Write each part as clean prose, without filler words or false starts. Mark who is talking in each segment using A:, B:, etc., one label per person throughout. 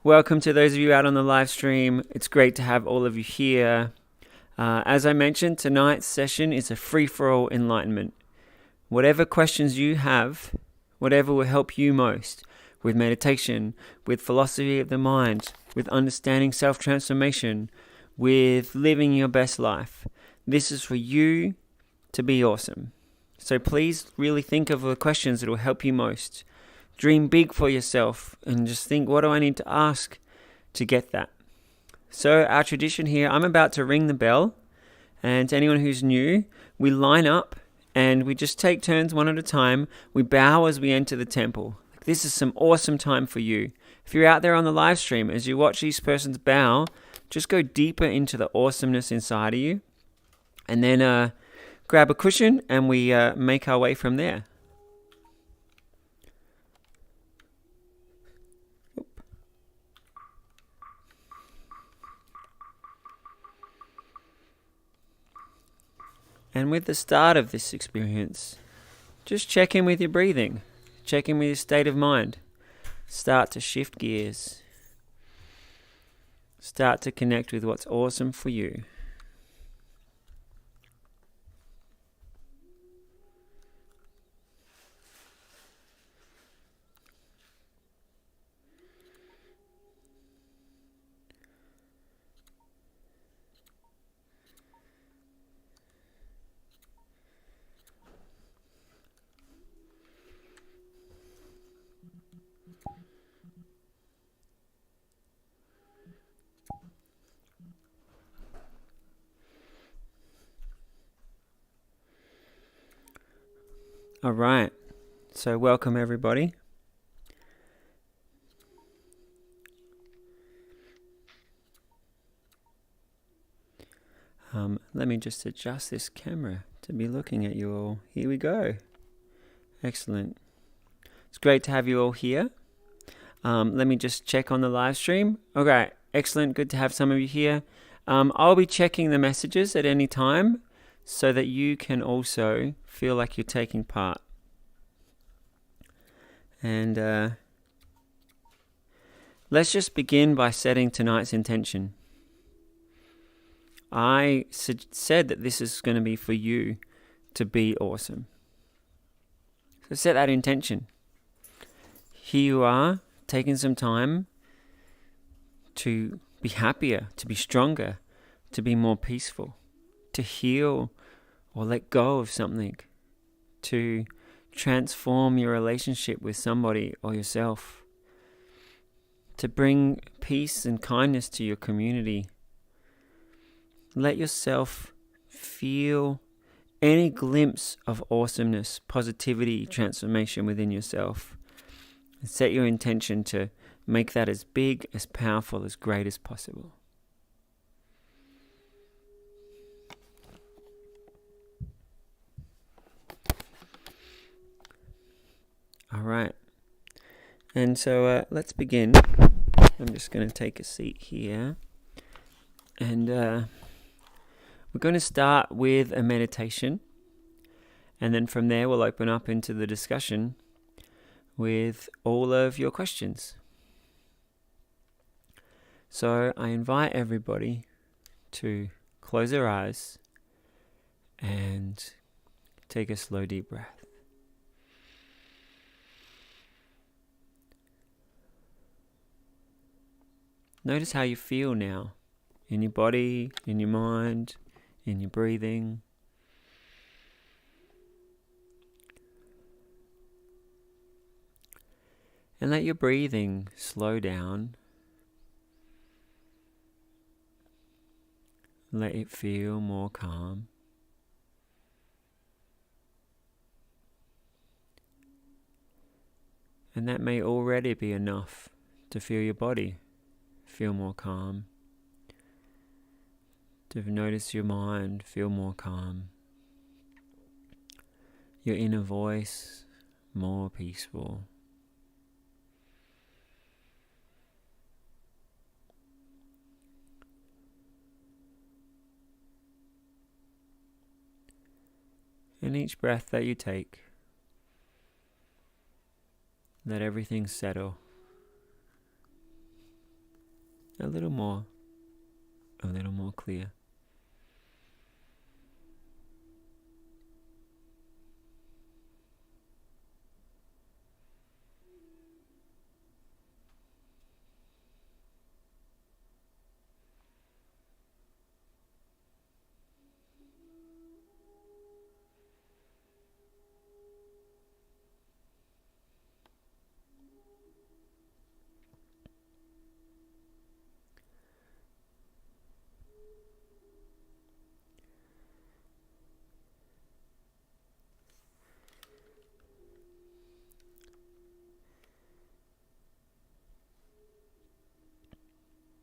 A: Welcome to those of you out on the live stream. It's great to have all of you here. As I mentioned, tonight's session is a free-for-all enlightenment. Whatever questions you have, whatever will help you most with meditation, with philosophy of the mind, with understanding self-transformation, with living your best life. This is for you to be awesome. So please really think of the questions that will help you most. Dream big for yourself and just think, what do I need to ask to get that? So our tradition here, I'm about to ring the bell, and to anyone who's new, we line up and we just take turns one at a time. We bow as we enter the temple. This is some awesome time for you. If you're out there on the live stream, as you watch these persons bow, just go deeper into the awesomeness inside of you, and then grab a cushion and we make our way from there. And with the start of this experience, just check in with your breathing. Check in with your state of mind. Start to shift gears. Start to connect with what's awesome for you. All right, so welcome everybody. Let me just adjust this camera to be looking at you all. Here we go. Excellent. It's great to have you all here. Let me just check on the live stream. Okay, excellent. Good to have some of you here. I'll be checking the messages at any time so that you can also feel like you're taking part. And let's just begin by setting tonight's intention. I said that this is going to be for you to be awesome. So set that intention. Here you are, taking some time to be happier, to be stronger, to be more peaceful, to heal or let go of something, to transform your relationship with somebody or yourself, to bring peace and kindness to your community. Let yourself feel any glimpse of awesomeness, positivity, transformation within yourself. And set your intention to make that as big, as powerful, as great as possible. All right. And so let's begin. I'm just going to take a seat here. And we're going to start with a meditation. And then from there, we'll open up into the discussion with all of your questions. So I invite everybody to close their eyes and take a slow, deep breath. Notice how you feel now in your body, in your mind, in your breathing. And let your breathing slow down. Let it feel more calm. And that may already be enough to feel your body feel more calm. To notice your mind feel more calm. Your inner voice more peaceful. And each breath that you take, let everything settle. a little more clear.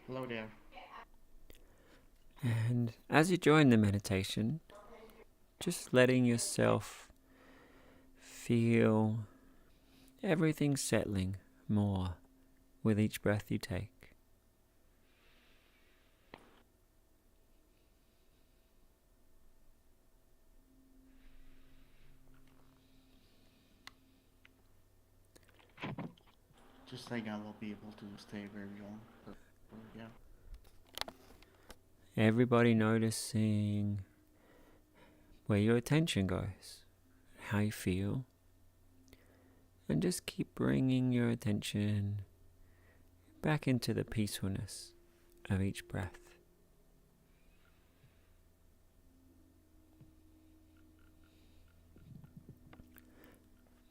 B: Hello there.
A: And as you join the meditation, just letting yourself feel everything settling more with each breath you take.
B: Just think I will be able to stay very long. But yeah.
A: Everybody noticing where your attention goes, how you feel, and just keep bringing your attention back into the peacefulness of each breath.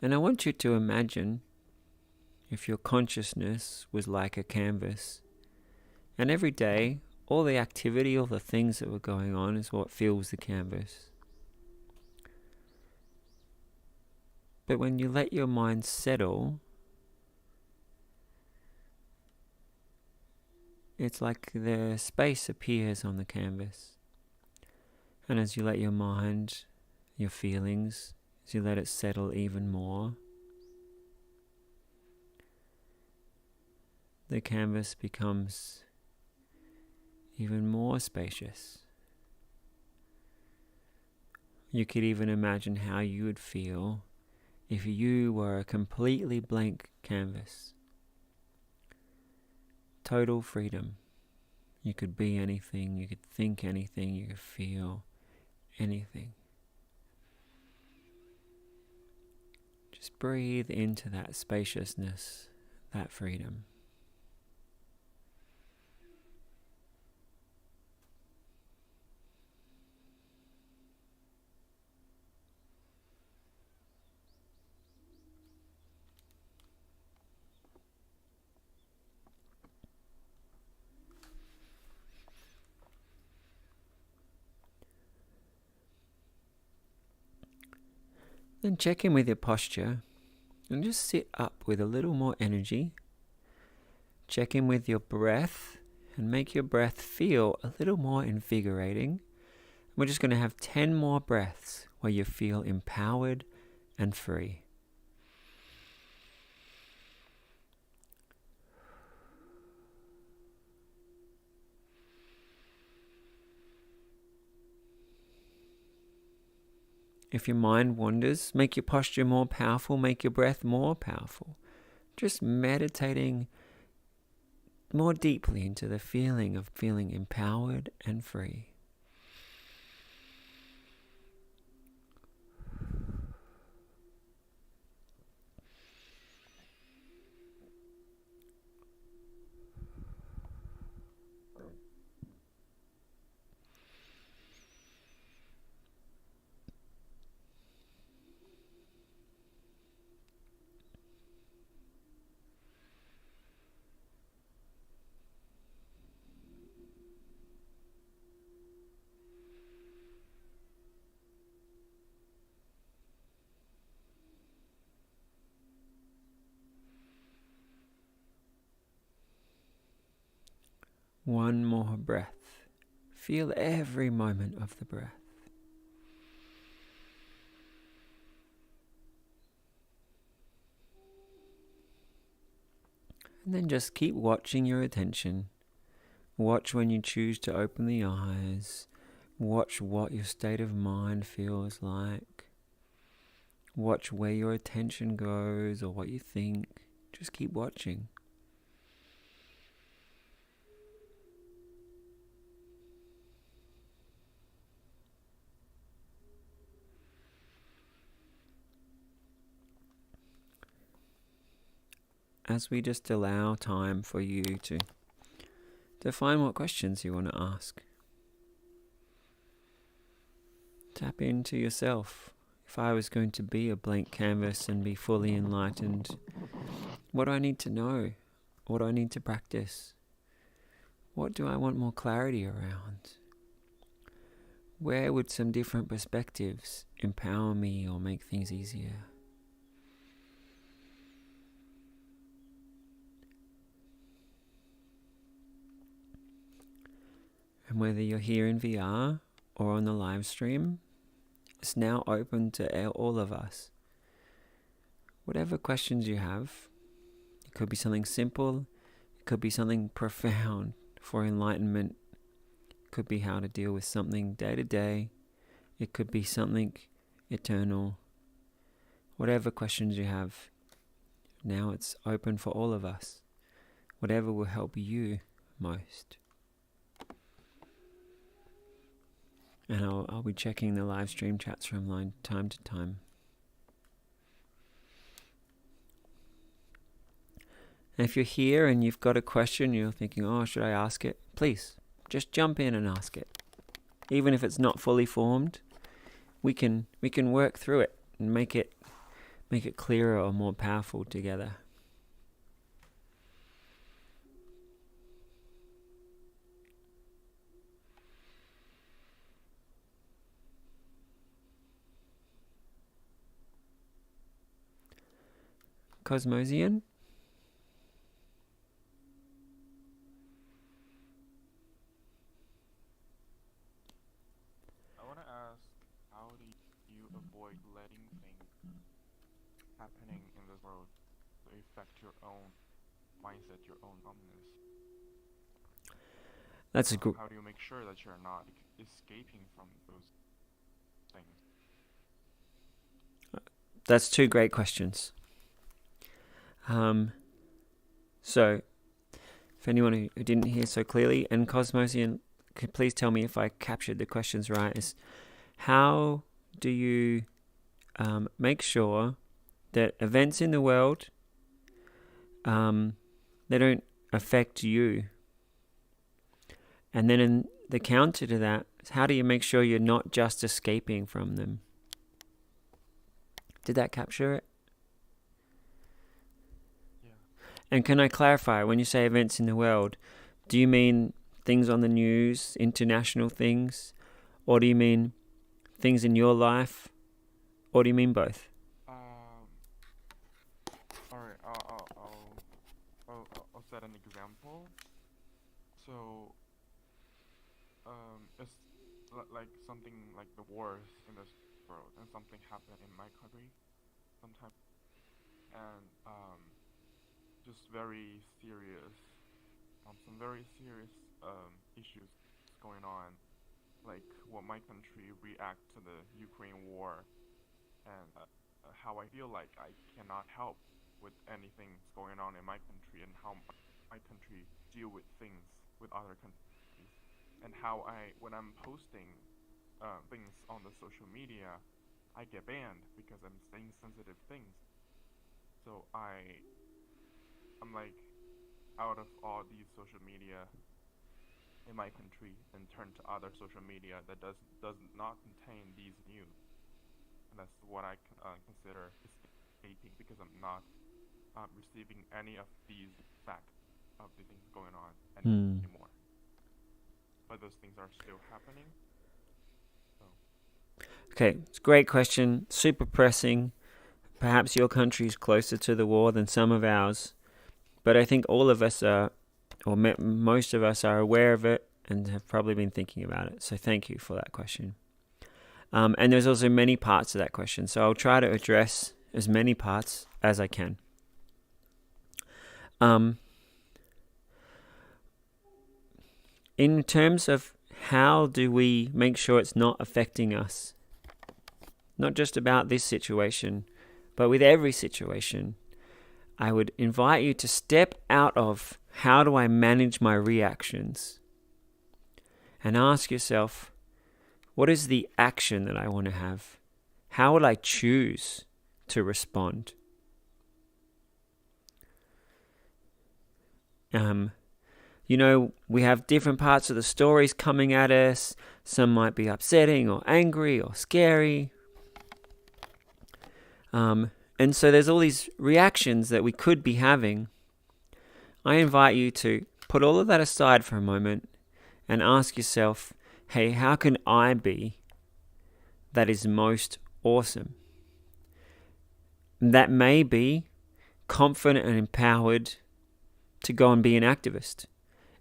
A: And I want you to imagine if your consciousness was like a canvas, and every day, all the activity, all the things that were going on is what fills the canvas. But when you let your mind settle, it's like the space appears on the canvas. And as you let your mind, your feelings, as you let it settle even more, the canvas becomes even more spacious. You could even imagine how you would feel if you were a completely blank canvas. Total freedom. You could be anything, you could think anything, you could feel anything. Just breathe into that spaciousness, that freedom. Then check in with your posture and just sit up with a little more energy. Check in with your breath and make your breath feel a little more invigorating. We're just going to have 10 more breaths where you feel empowered and free. If your mind wanders, make your posture more powerful, make your breath more powerful. Just meditating more deeply into the feeling of feeling empowered and free. One more breath. Feel every moment of the breath. And then just keep watching your attention. Watch when you choose to open the eyes. Watch what your state of mind feels like. Watch where your attention goes or what you think. Just keep watching. as we just allow time for you to find what questions you want to ask. Tap into yourself. If I was going to be a blank canvas and be fully enlightened, what do I need to know? What do I need to practice? What do I want more clarity around? Where would some different perspectives empower me or make things easier? And whether you're here in VR or on the live stream, it's now open to all of us. Whatever questions you have, it could be something simple, it could be something profound for enlightenment, it could be how to deal with something day to day, it could be something eternal. Whatever questions you have, now it's open for all of us. Whatever will help you most. And I'll be checking the live stream chats from time to time. And if you're here and you've got a question, you're thinking, oh, should I ask it? Please, just jump in and ask it. Even if it's not fully formed, we can work through it and make it clearer or more powerful together. Cosmosian?
C: I want to ask, how do you avoid letting things happening in this world to affect your own mindset, your own calmness?
A: That's a good.
C: How do you make sure that you're not escaping from those things?
A: That's two great questions. So, if anyone who didn't hear so clearly, and Cosmosian, could please tell me if I captured the questions right, is how do you make sure that events in the world, they don't affect you? And then in the counter to that, how do you make sure you're not just escaping from them? Did that capture it? And can I clarify, when you say events in the world, do you mean things on the news, international things? Or do you mean things in your life? Or do you mean both?
C: Alright, I'll set an example. So, it's like something like the wars in this world, and something happened in my country sometime, and just very serious, some very serious issues going on, like what my country react to the Ukraine war, and how I feel like I cannot help with anything that's going on in my country, and how my country deal with things with other countries, and how when I'm posting things on the social media, I get banned because I'm saying sensitive things. So I'm like out of all these social media in my country and turn to other social media that does not contain these news, and that's what I consider escaping, because I'm not receiving any of these facts of the things going on anymore. But those things are still happening. So.
A: Okay, it's a great question, super pressing. Perhaps your country is closer to the war than some of ours. But I think all of us are, or most of us are aware of it and have probably been thinking about it. So thank you for that question. And there's also many parts to that question. So I'll try to address as many parts as I can. In terms of how do we make sure it's not affecting us, not just about this situation, but with every situation, I would invite you to step out of how do I manage my reactions and ask yourself, what is the action that I want to have? How would I choose to respond? We have different parts of the stories coming at us. Some might be upsetting or angry or scary. And so there's all these reactions that we could be having. I invite you to put all of that aside for a moment and ask yourself, hey, how can I be that is most awesome? That may be confident and empowered to go and be an activist.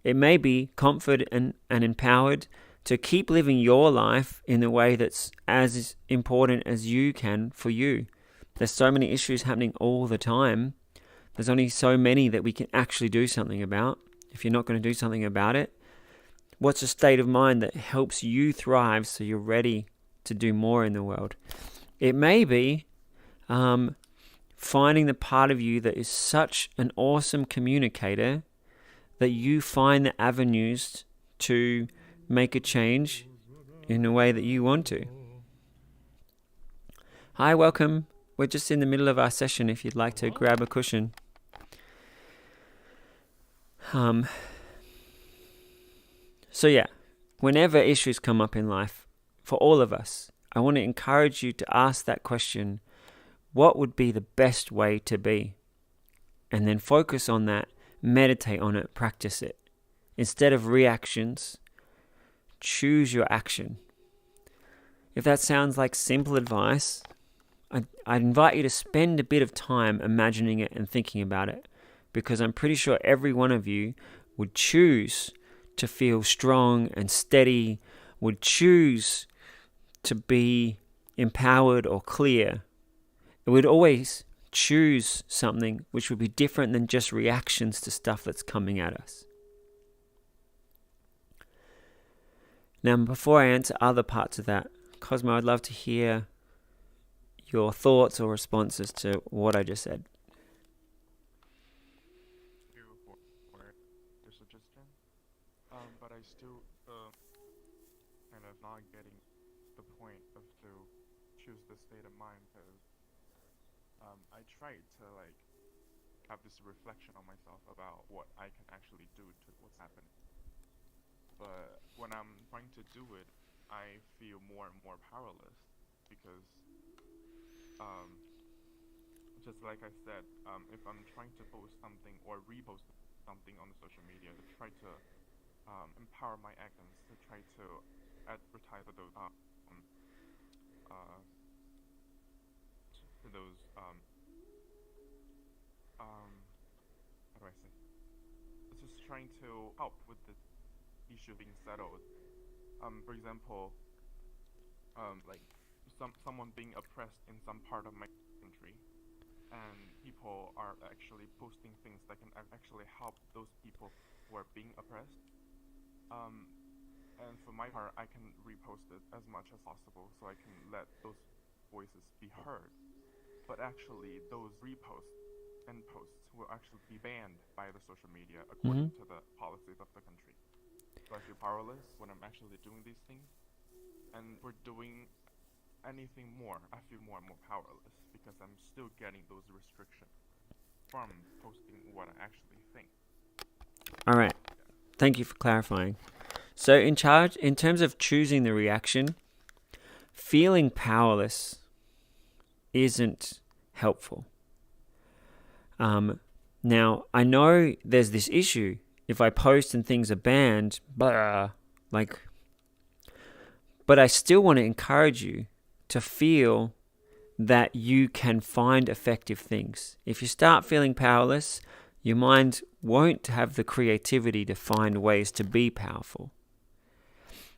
A: It may be confident and empowered to keep living your life in the way that's as important as you can for you. There's so many issues happening all the time. There's only so many that we can actually do something about. If you're not going to do something about it, what's a state of mind that helps you thrive so you're ready to do more in the world? It may be finding the part of you that is such an awesome communicator that you find the avenues to make a change in a way that you want to. Hi, welcome. We're just in the middle of our session if you'd like to grab a cushion. So yeah, whenever issues come up in life, for all of us, I want to encourage you to ask that question, what would be the best way to be? And then focus on that, meditate on it, practice it. Instead of reactions, choose your action. If that sounds like simple advice, I'd invite you to spend a bit of time imagining it and thinking about it, because I'm pretty sure every one of you would choose to feel strong and steady, would choose to be empowered or clear. It would always choose something which would be different than just reactions to stuff that's coming at us. Now, before I answer other parts of that, Cosmo, I'd love to hear your thoughts or responses to what I just said.
C: Thank you for your suggestion. But I still kind of not getting the point of to choose the state of mind, because I tried to have this reflection on myself about what I can actually do to what's happening. But when I'm trying to do it, I feel more and more powerless, because just like I said, if I'm trying to post something or repost something on the social media to try to empower my actions, to try to advertise those how do I say? It's just trying to help with the issue being settled. For example, someone being oppressed in some part of my country, and people are actually posting things that can actually help those people who are being oppressed. And for my part, I can repost it as much as possible so I can let those voices be heard. But actually, those reposts and posts will actually be banned by the social media according to the policies of the country. So I feel powerless when I'm actually doing these things. And for doing anything more, I feel more and more powerless, because I'm still getting those restrictions from posting what I actually think.
A: All right. Thank you for clarifying. So in terms of choosing the reaction, feeling powerless isn't helpful. Now, I know there's this issue. If I post and things are banned, but I still want to encourage you to feel that you can find effective things. If you start feeling powerless, your mind won't have the creativity to find ways to be powerful.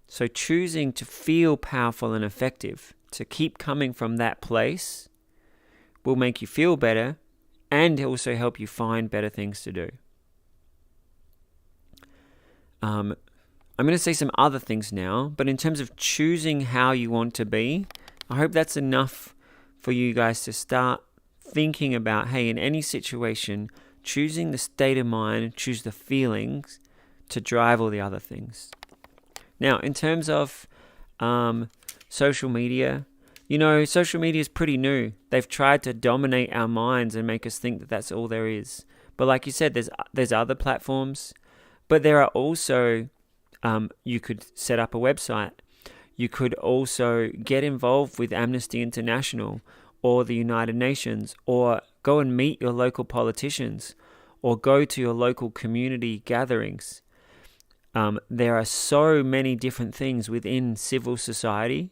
A: So choosing to feel powerful and effective, to keep coming from that place, will make you feel better and also help you find better things to do. I'm going to say some other things now, but in terms of choosing how you want to be, I hope that's enough for you guys to start thinking about, hey, in any situation, choosing the state of mind, choose the feelings to drive all the other things. Now, in terms of social media, social media is pretty new. They've tried to dominate our minds and make us think that that's all there is. But like you said, there's other platforms, but there are also you could set up a website. You could also get involved with Amnesty International or the United Nations, or go and meet your local politicians, or go to your local community gatherings. There are so many different things within civil society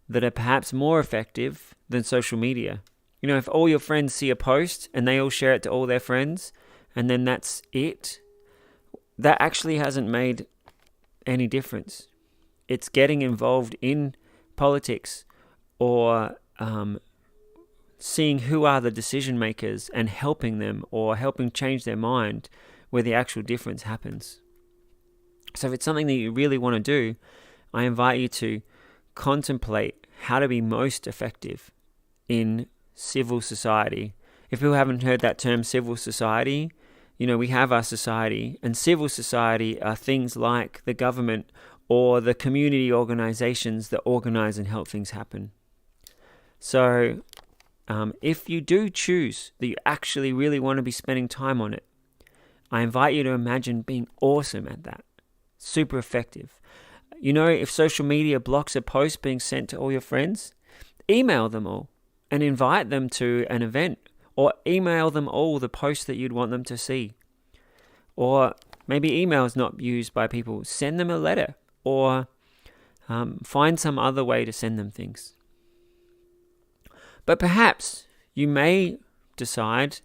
A: that are perhaps more effective than social media. You know, if all your friends see a post and they all share it to all their friends, and then that's it, that actually hasn't made any difference. It's getting involved in politics, or seeing who are the decision makers and helping them, or helping change their mind, where the actual difference happens. So if it's something that you really want to do, I invite you to contemplate how to be most effective in civil society. If people haven't heard that term, civil society, you know, we have our society, and civil society are things like the government or the community organizations that organize and help things happen. So if you do choose that you actually really want to be spending time on it, I invite you to imagine being awesome at that. Super effective. You know, if social media blocks a post being sent to all your friends, email them all and invite them to an event, or email them all the posts that you'd want them to see. Or maybe email is not used by people. Send them a letter, or find some other way to send them things. But perhaps you may decide,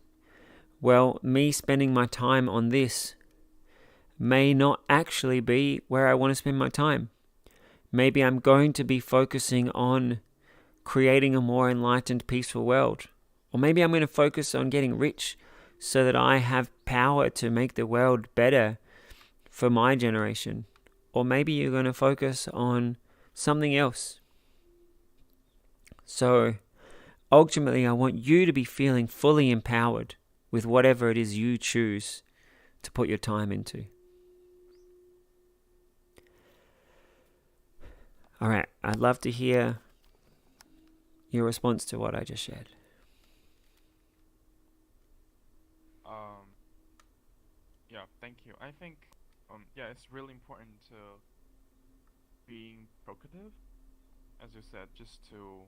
A: well, me spending my time on this may not actually be where I want to spend my time. Maybe I'm going to be focusing on creating a more enlightened, peaceful world. Or maybe I'm going to focus on getting rich so that I have power to make the world better for my generation. Or maybe you're going to focus on something else. So ultimately, I want you to be feeling fully empowered with whatever it is you choose to put your time into. All right, I'd love to hear your response to what I just shared.
C: Yeah, thank you. I think, yeah, it's really important to being provocative, as you said, just to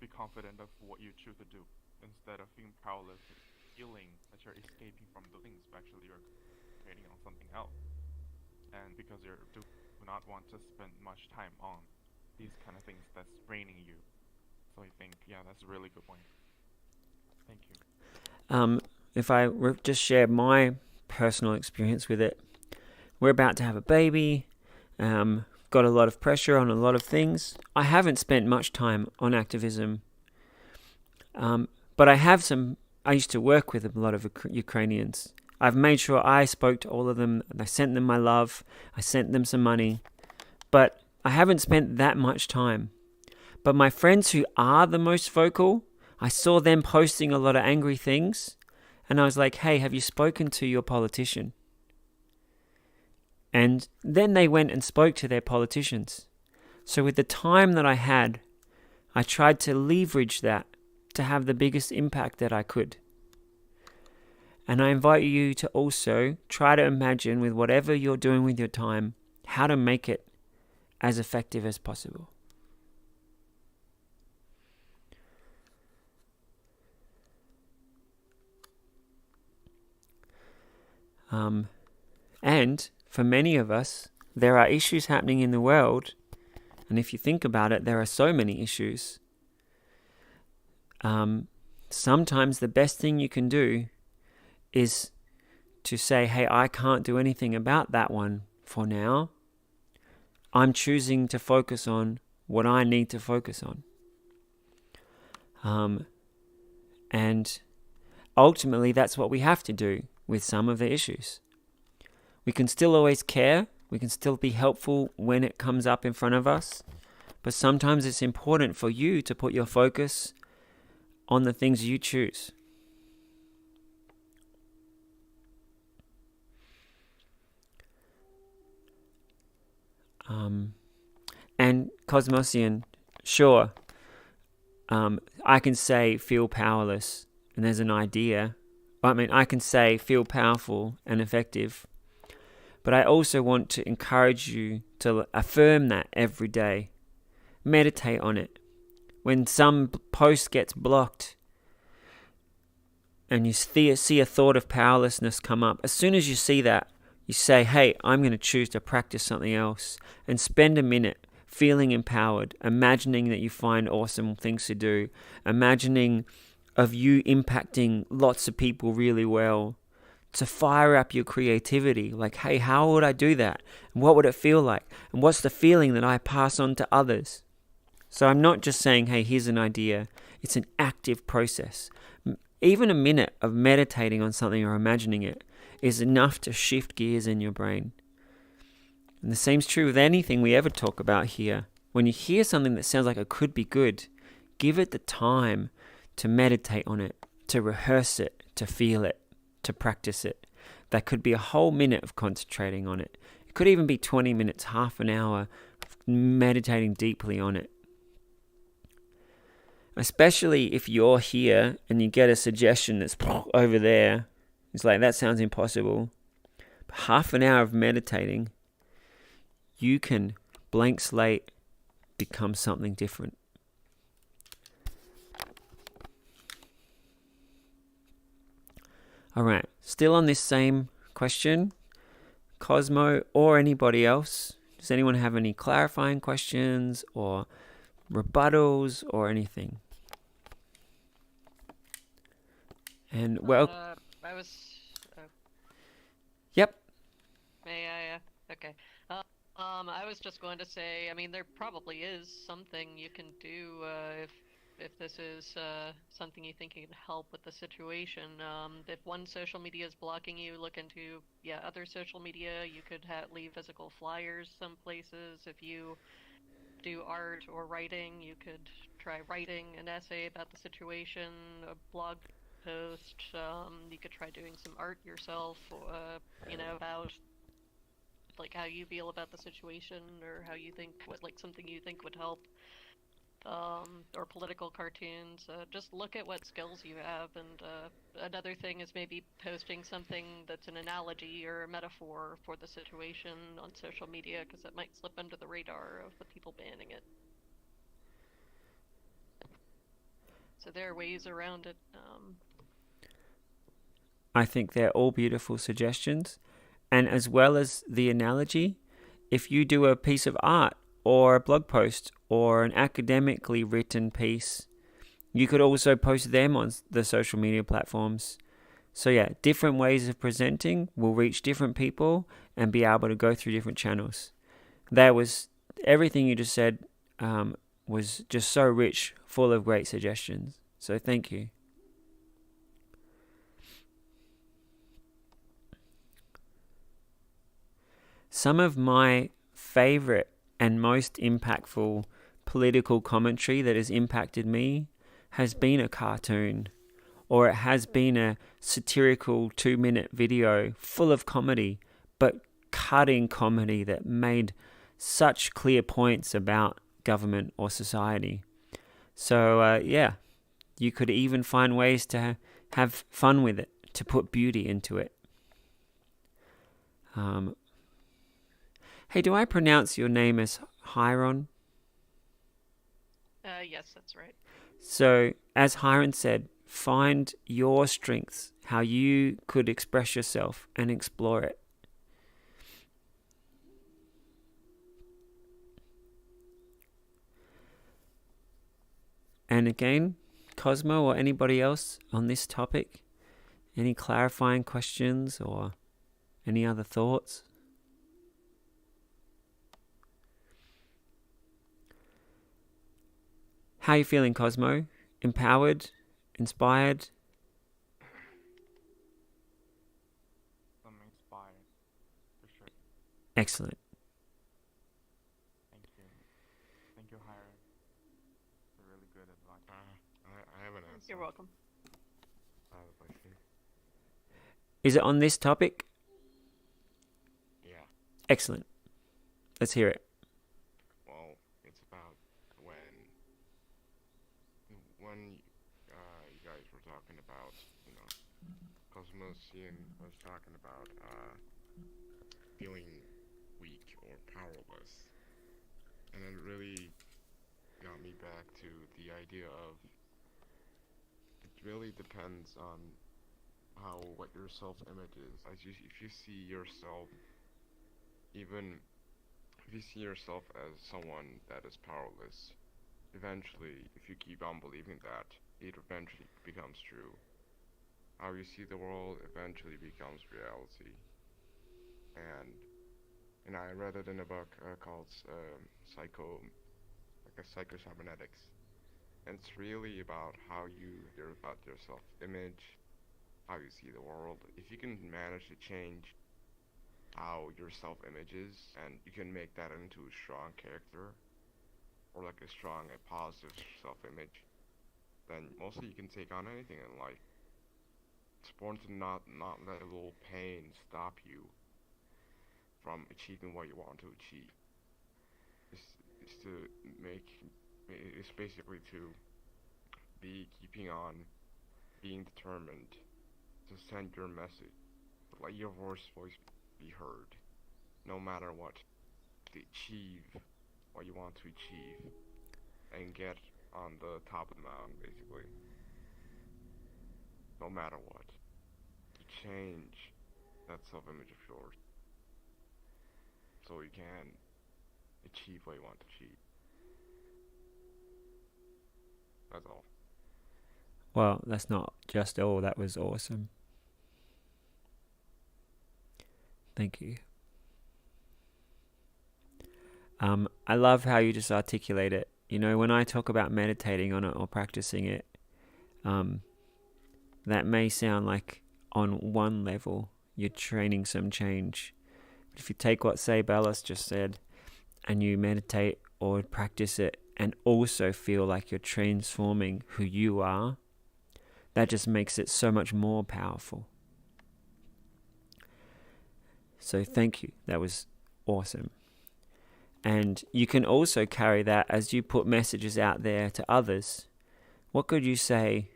C: be confident of what you choose to do, instead of being powerless, feeling that you're escaping from the things, but actually you're creating on something else. And because you do not want to spend much time on these kind of things that's draining you. So I think, yeah, that's a really good point. Thank you.
A: If I just share my personal experience with it, we're about to have a baby, got a lot of pressure on a lot of things. I haven't spent much time on activism, but I used to work with a lot of Ukrainians. I've made sure I spoke to all of them, and I sent them my love, I sent them some money, but I haven't spent that much time. But my friends who are the most vocal, I saw them posting a lot of angry things, and I was like, hey, have you spoken to your politician? And then they went and spoke to their politicians. So with the time that I had, I tried to leverage that to have the biggest impact that I could. And I invite you to also try to imagine, with whatever you're doing with your time, how to make it as effective as possible. And for many of us, there are issues happening in the world. And if you think about it, there are so many issues. Sometimes the best thing you can do is to say, hey, I can't do anything about that one for now. I'm choosing to focus on what I need to focus on. And ultimately, that's what we have to do with some of the issues. We can still always care. We can still be helpful when it comes up in front of us. But sometimes it's important for you to put your focus on the things you choose. And Cosmosian, sure, I can say feel powerless, and there's an idea I mean, I can say feel powerful and effective, but I also want to encourage you to affirm that every day. Meditate on it. When some post gets blocked and you see a thought of powerlessness come up, as soon as you see that, you say, hey, I'm going to choose to practice something else, and spend a minute feeling empowered, imagining that you find awesome things to do, imagining of you impacting lots of people really well, to fire up your creativity. Like, hey, how would I do that? And what would it feel like? And what's the feeling that I pass on to others? So I'm not just saying, hey, here's an idea. It's an active process. Even a minute of meditating on something or imagining it is enough to shift gears in your brain. And the same's true with anything we ever talk about here. When you hear something that sounds like it could be good, give it the time to meditate on it, to rehearse it, to feel it, to practice it. That could be a whole minute of concentrating on it. It could even be 20 minutes, half an hour of meditating deeply on it. Especially if you're here and you get a suggestion that's over there. It's like, that sounds impossible. But half an hour of meditating, you can blank slate become something different. All right, still on this same question, Cosmo or anybody else, does anyone have any clarifying questions or rebuttals or anything? And
D: I was.
A: Yep.
D: May I? Okay. I was just going to say. I mean, there probably is something you can do if this is something you think can help with the situation. If one social media is blocking you, look into other social media. You could leave physical flyers some places. If you do art or writing, you could try writing an essay about the situation, a blog post. You could try doing some art yourself, about like how you feel about the situation or how you think something you think would help. Or political cartoons. Just look at what skills you have, and another thing is maybe posting something that's an analogy or a metaphor for the situation on social media, because it might slip under the radar of the people banning it. So there are ways around it.
A: I think they're all beautiful suggestions. And as well as the analogy, if you do a piece of art or a blog post or an academically written piece, you could also post them on the social media platforms. So yeah, different ways of presenting will reach different people and be able to go through different channels. That was everything you just said, was just so rich, full of great suggestions. So thank you. Some of my favorite and most impactful political commentary that has impacted me has been a cartoon, or it has been a satirical 2-minute video full of comedy, but cutting comedy that made such clear points about government or society. So you could even find ways to have fun with it, to put beauty into it. Hey, do I pronounce your name as Hiron?
D: Yes, that's right.
A: So, as Hiron said, find your strengths, how you could express yourself, and explore it. And again, Cosmo or anybody else on this topic, any clarifying questions or any other thoughts? How are you feeling, Cosmo? Empowered? Inspired?
C: I'm inspired, for sure.
A: Excellent.
C: Thank you. Thank you, Hiram. For really good advice.
E: I have an answer.
D: You're welcome.
E: I have a question.
A: Is it on this topic?
E: Yeah.
A: Excellent. Let's hear it.
E: Well, it's about when you guys were talking about, Ian was talking about feeling weak or powerless, and it really got me back to the idea of it really depends on what your self-image is. If you see yourself, even if you see yourself as someone that is powerless, eventually, if you keep on believing that, it eventually becomes true. How you see the world eventually becomes reality. And I read it in a book called Psycho-Cybernetics. And it's really about how you hear about your self-image, how you see the world. If you can manage to change how your self-image is, and you can make that into a strong character, or like a strong and positive self-image, then mostly you can take on anything in life. It's important to not let a little pain stop you from achieving what you want to achieve. It's to make it's basically to be keeping on being determined to send your message, to let your voice be heard, no matter what, to achieve what you want to achieve and get on the top of the mountain, basically. No matter what, to change that self-image of yours so you can achieve what you want to achieve. That's all.
A: Well, that's not just all. That was awesome. Thank you. I love how you just articulate it. You know, when I talk about meditating on it or practicing it, that may sound like on one level you're training some change. But if you take what Bellas just said and you meditate or practice it and also feel like you're transforming who you are, that just makes it so much more powerful. So thank you. That was awesome. And you can also carry that as you put messages out there to others. What could you say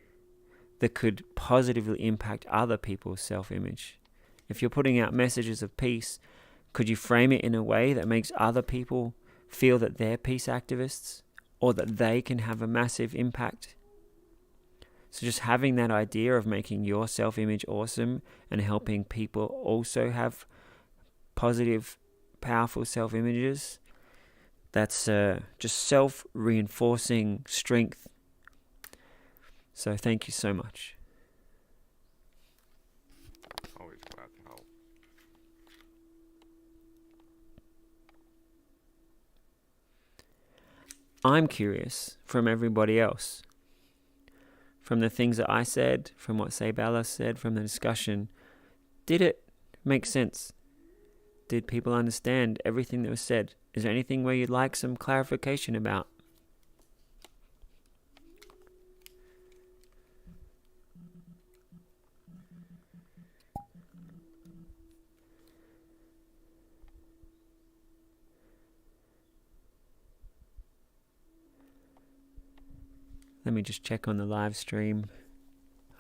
A: that could positively impact other people's self-image? If you're putting out messages of peace, could you frame it in a way that makes other people feel that they're peace activists or that they can have a massive impact? So just having that idea of making your self-image awesome and helping people also have positive, powerful self-images, that's just self-reinforcing strength. So thank you so much.
E: Always glad to help.
A: I'm curious from everybody else, from the things that I said, from what Sabella said, from the discussion, did it make sense? Did people understand everything that was said? Is there anything where you'd like some clarification about? Let me just check on the live stream.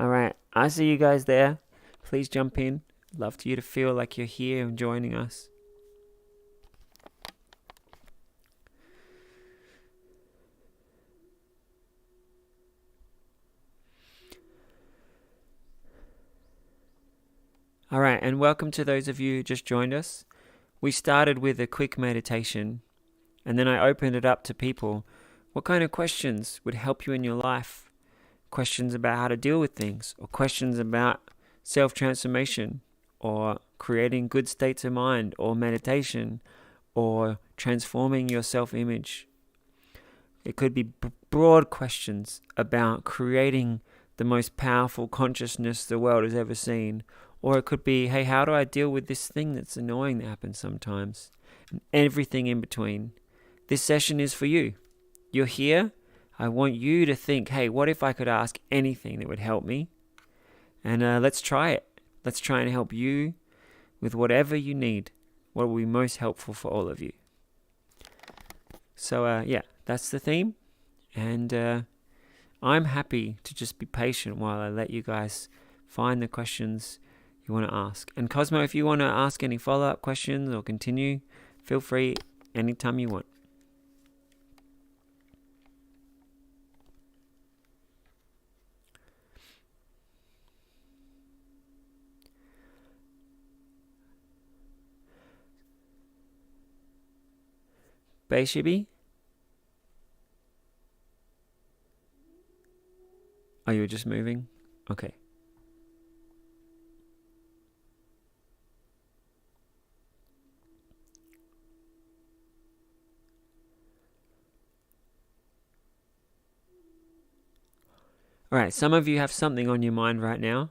A: All right, I see you guys there. Please jump in. Love for you to feel like you're here and joining us. All right, and welcome to those of you who just joined us. We started with a quick meditation, and then I opened it up to people. What kind of questions would help you in your life? Questions about how to deal with things, or questions about self-transformation, or creating good states of mind, or meditation, or transforming your self-image. It could be broad questions about creating the most powerful consciousness the world has ever seen. Or it could be, hey, how do I deal with this thing that's annoying that happens sometimes? And everything in between. This session is for you. You're here. I want you to think, hey, what if I could ask anything that would help me? And let's try it. Let's try and help you with whatever you need. What will be most helpful for all of you? So, yeah, that's the theme. And I'm happy to just be patient while I let you guys find the questions you want to ask. And Cosmo, if you want to ask any follow-up questions or continue, feel free anytime you want. Bayshibi? Oh, you were just moving? Okay. All right, some of you have something on your mind right now.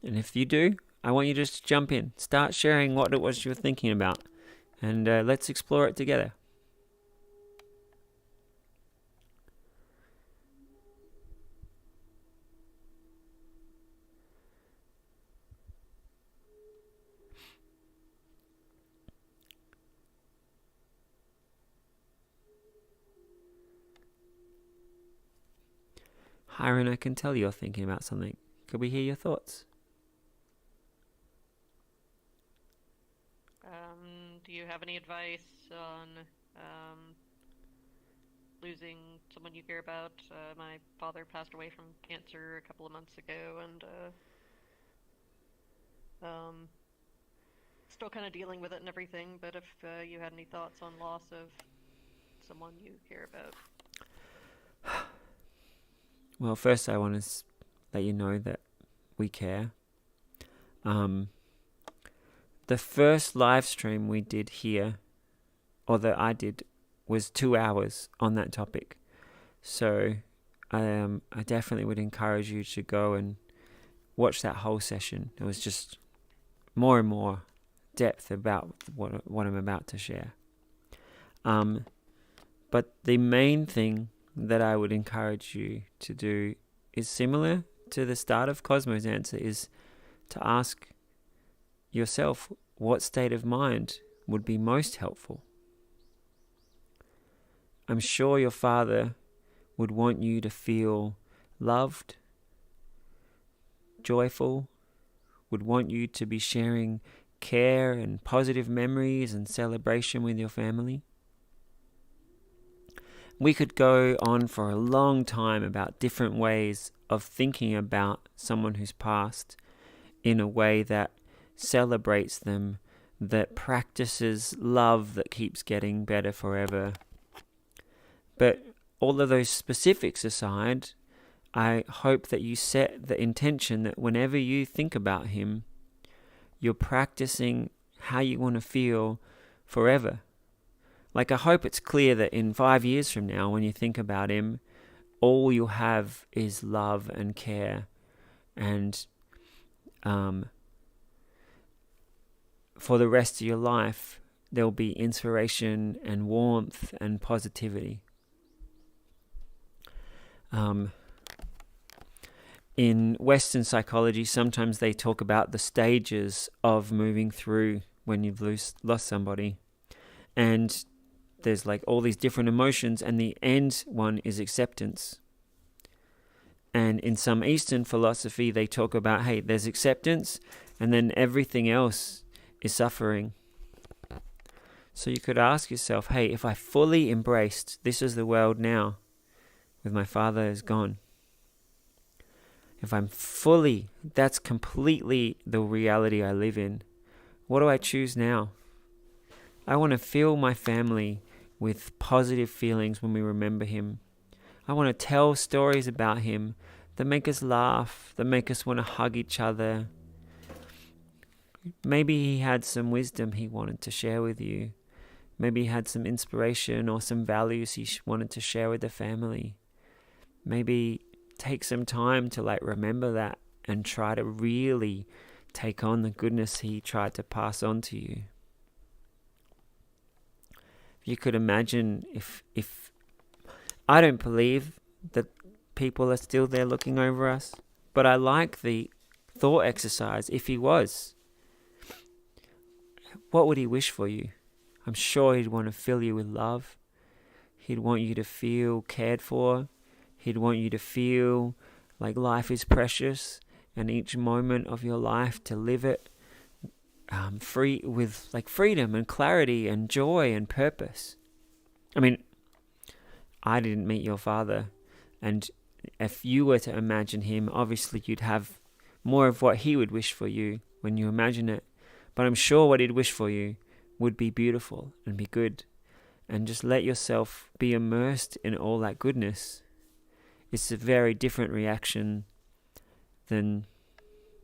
A: And if you do, I want you to just jump in. Start sharing what it was you were thinking about. And let's explore it together. Hiron, I can tell you're thinking about something. Could we hear your thoughts?
D: Do you have any advice on losing someone you care about? My father passed away from cancer a couple of months ago, and still kind of dealing with it and everything. But if you had any thoughts on loss of someone you care about.
A: Well, first I want to let you know that we care. The first live stream we did here, or that I did, was 2 hours on that topic. So I definitely would encourage you to go and watch that whole session. It was just more and more depth about what I'm about to share. But the main thing that I would encourage you to do is similar to the start of Cosmo's answer, is to ask yourself what state of mind would be most helpful. I'm sure your father would want you to feel loved, joyful, would want you to be sharing care and positive memories and celebration with your family. We could go on for a long time about different ways of thinking about someone who's passed in a way that celebrates them, that practices love that keeps getting better forever. But all of those specifics aside, I hope that you set the intention that whenever you think about him, you're practicing how you want to feel forever. Like, I hope it's clear that in 5 years from now, when you think about him, all you'll have is love and care, and for the rest of your life, there'll be inspiration and warmth and positivity. In Western psychology, sometimes they talk about the stages of moving through when you've lost somebody. And there's like all these different emotions, and the end one is acceptance. And in some Eastern philosophy, they talk about, hey, there's acceptance, and then everything else is suffering. So you could ask yourself, hey, if I fully embraced this is the world now, with my father is gone, if I'm fully, that's completely the reality I live in, what do I choose now? I want to fill my family with positive feelings when we remember him. I want to tell stories about him that make us laugh, that make us want to hug each other. Maybe he had some wisdom he wanted to share with you. Maybe he had some inspiration or some values he wanted to share with the family. Maybe take some time to remember that and try to really take on the goodness he tried to pass on to you. You could imagine if I don't believe that people are still there looking over us, but I like the thought exercise. If he was, what would he wish for you? I'm sure he'd want to fill you with love. He'd want you to feel cared for. He'd want you to feel like life is precious and each moment of your life to live it free with like freedom and clarity and joy and purpose. I mean, I didn't meet your father, and if you were to imagine him, obviously you'd have more of what he would wish for you when you imagine it. But I'm sure what he'd wish for you would be beautiful and be good. And just let yourself be immersed in all that goodness. It's a very different reaction than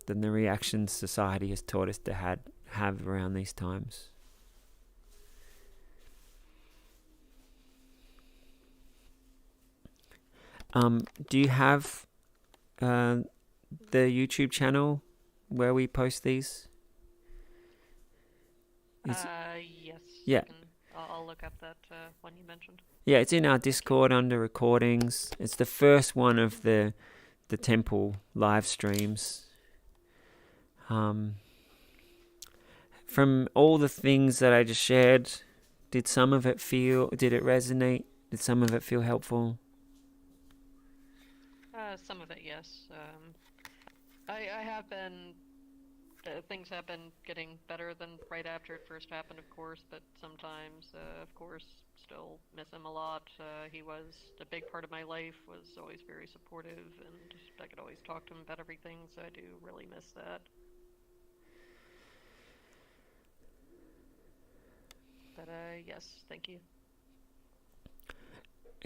A: the reactions society has taught us to have around these times. Do you have the YouTube channel where we post these?
D: Yes.
A: Yeah.
D: I'll look up that one you mentioned.
A: Yeah, it's in our Discord under recordings. It's the first one of the temple live streams. From all the things that I just shared, did it resonate? Did some of it feel helpful?
D: Some of it, yes. I have been. Things have been getting better than right after it first happened, of course, but sometimes, of course, still miss him a lot. He was a big part of my life, was always very supportive, and I could always talk to him about everything, so I do really miss that. But, yes, thank you.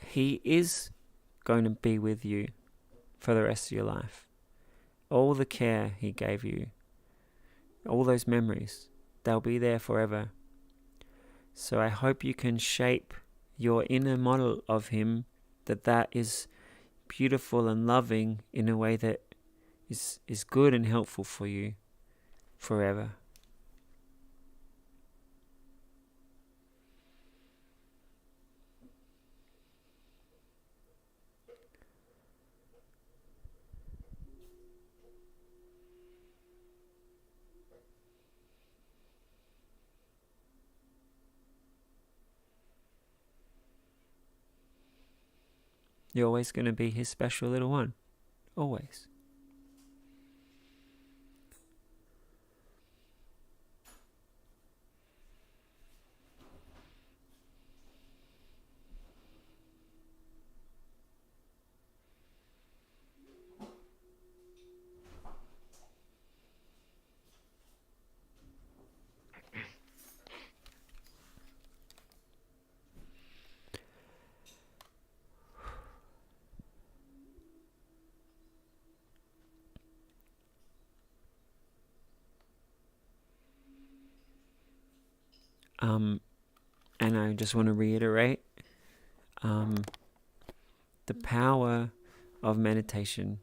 A: He is going to be with you for the rest of your life. All the care he gave you, all those memories, they'll be there forever. So I hope you can shape your inner model of him, that is beautiful and loving in a way that is good and helpful for you forever. You're always going to be his special little one. Always. And I just want to reiterate the power of meditation.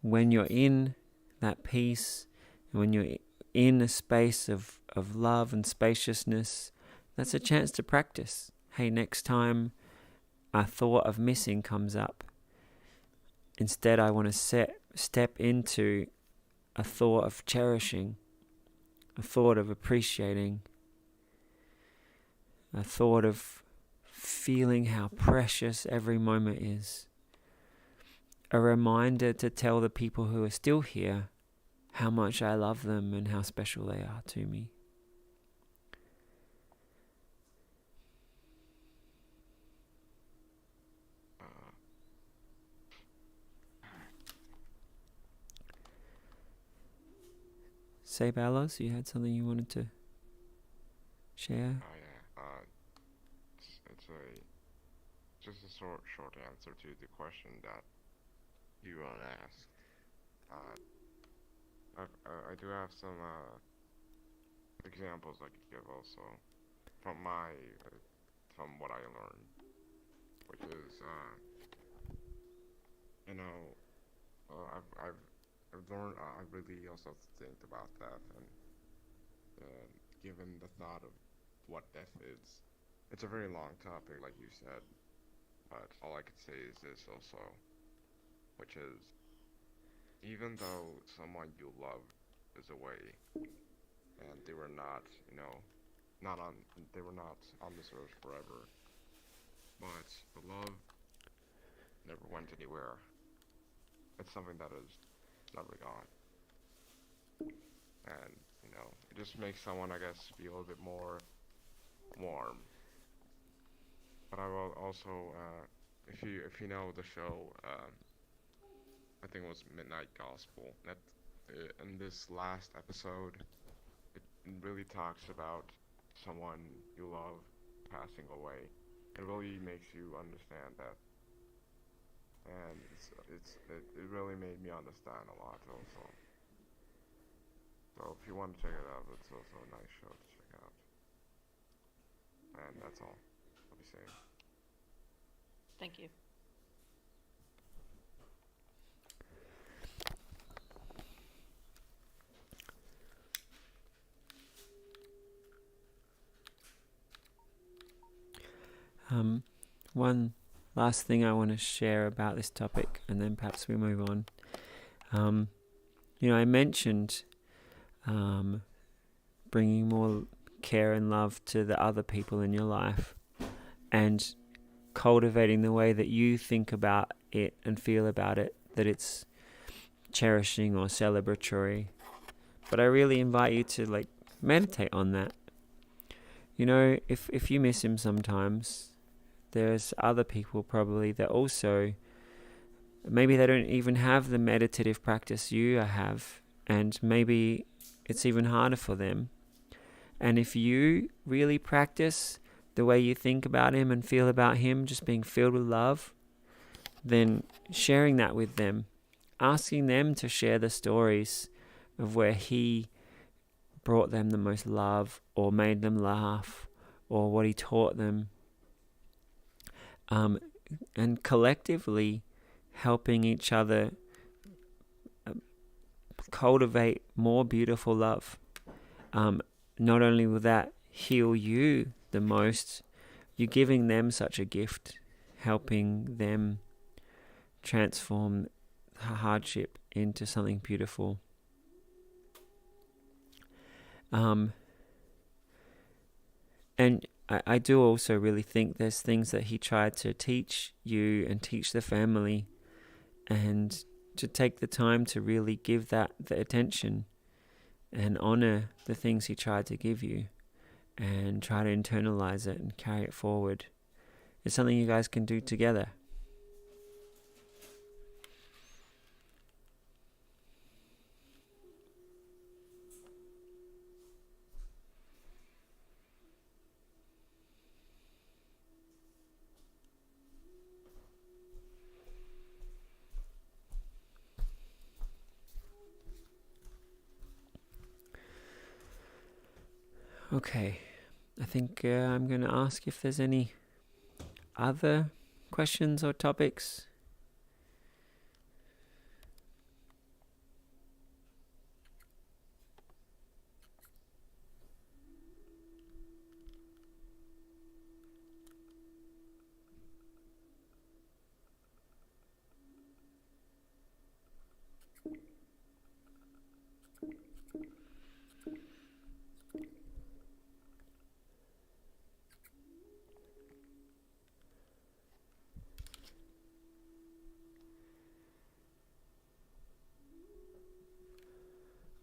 A: When you're in that peace, and when you're in a space of love and spaciousness, that's a chance to practice. Hey, next time a thought of missing comes up, instead I want to step into a thought of cherishing, a thought of appreciating, a thought of feeling how precious every moment is. A reminder to tell the people who are still here how much I love them and how special they are to me. Say, Balos, you had something you wanted to share?
E: Oh yeah. It's just a short answer to the question that you asked. I do have some examples I could give also from from what I learned, which is you know I've learned I really also think about death, and given the thought of what death is, it's a very long topic, like you said. But all I could say is this also, which is, even though someone you love is away, and they were not, they were not on this earth forever, but the love never went anywhere. it's something that is never gone. And, it just makes someone, I guess, be a little bit more warm. But I will also, if you know the show, I think it was Midnight Gospel. That in this last episode, it really talks about someone you love passing away. It really makes you understand that, and it really made me understand a lot also. So if you want to check it out, it's also a nice show to check out. And that's all I'll be saying.
D: Thank you.
A: One last thing I want to share about this topic, and then perhaps we move on. I mentioned bringing more care and love to the other people in your life, and cultivating the way that you think about it and feel about it, that it's cherishing or celebratory. But I really invite you to meditate on that. If you miss him sometimes, there's other people probably that also, maybe they don't even have the meditative practice you have, and maybe it's even harder for them. And if you really practice the way you think about him and feel about him, just being filled with love, then sharing that with them, asking them to share the stories of where he brought them the most love, or made them laugh, or what he taught them, and collectively helping each other cultivate more beautiful love. Not only will that heal you the most, you're giving them such a gift, helping them transform hardship into something beautiful. And I do also really think there's things that he tried to teach you and teach the family, and to take the time to really give that the attention and honor the things he tried to give you, and try to internalize it and carry it forward. It's something you guys can do together. Okay, I think I'm going to ask if there's any other questions or topics.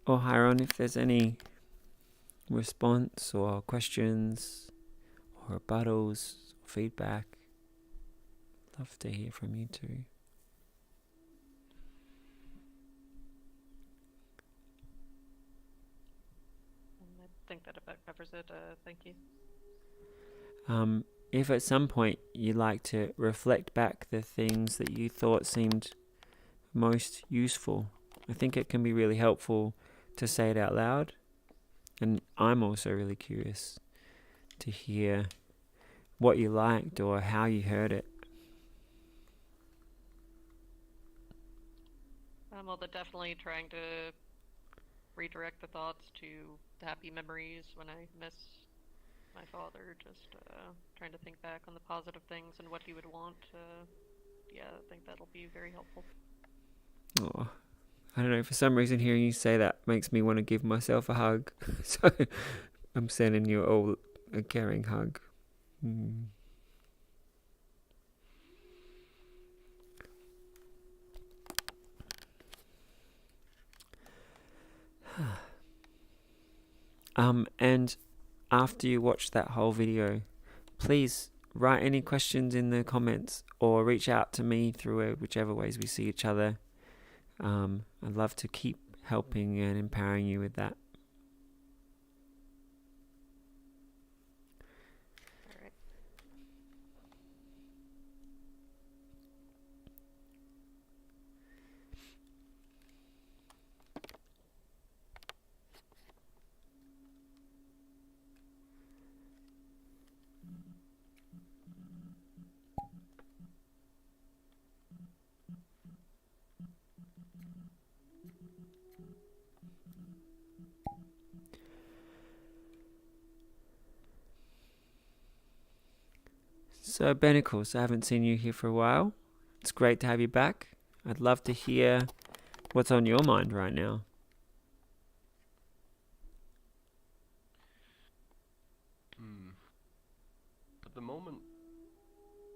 A: Or Hiron, if there's any response or questions or rebuttals or feedback, love to hear from you too.
D: I think that about covers it. Thank you.
A: If at some point you'd like to reflect back the things that you thought seemed most useful, I think it can be really helpful to say it out loud. And I'm also really curious to hear what you liked or how you heard it.
D: Well, they're definitely trying to redirect the thoughts to the happy memories when I miss my father. Just trying to think back on the positive things and what he would want. Yeah, I think that'll be very helpful.
A: Oh, I don't know, for some reason hearing you say that makes me want to give myself a hug. So I'm sending you all a caring hug. And after you watch that whole video, please write any questions in the comments or reach out to me through whichever ways we see each other. I'd love to keep helping and empowering you with that.
D: All right.
A: So, Benicles, I haven't seen you here for a while. It's great to have you back. I'd love to hear what's on your mind right now.
F: At the moment,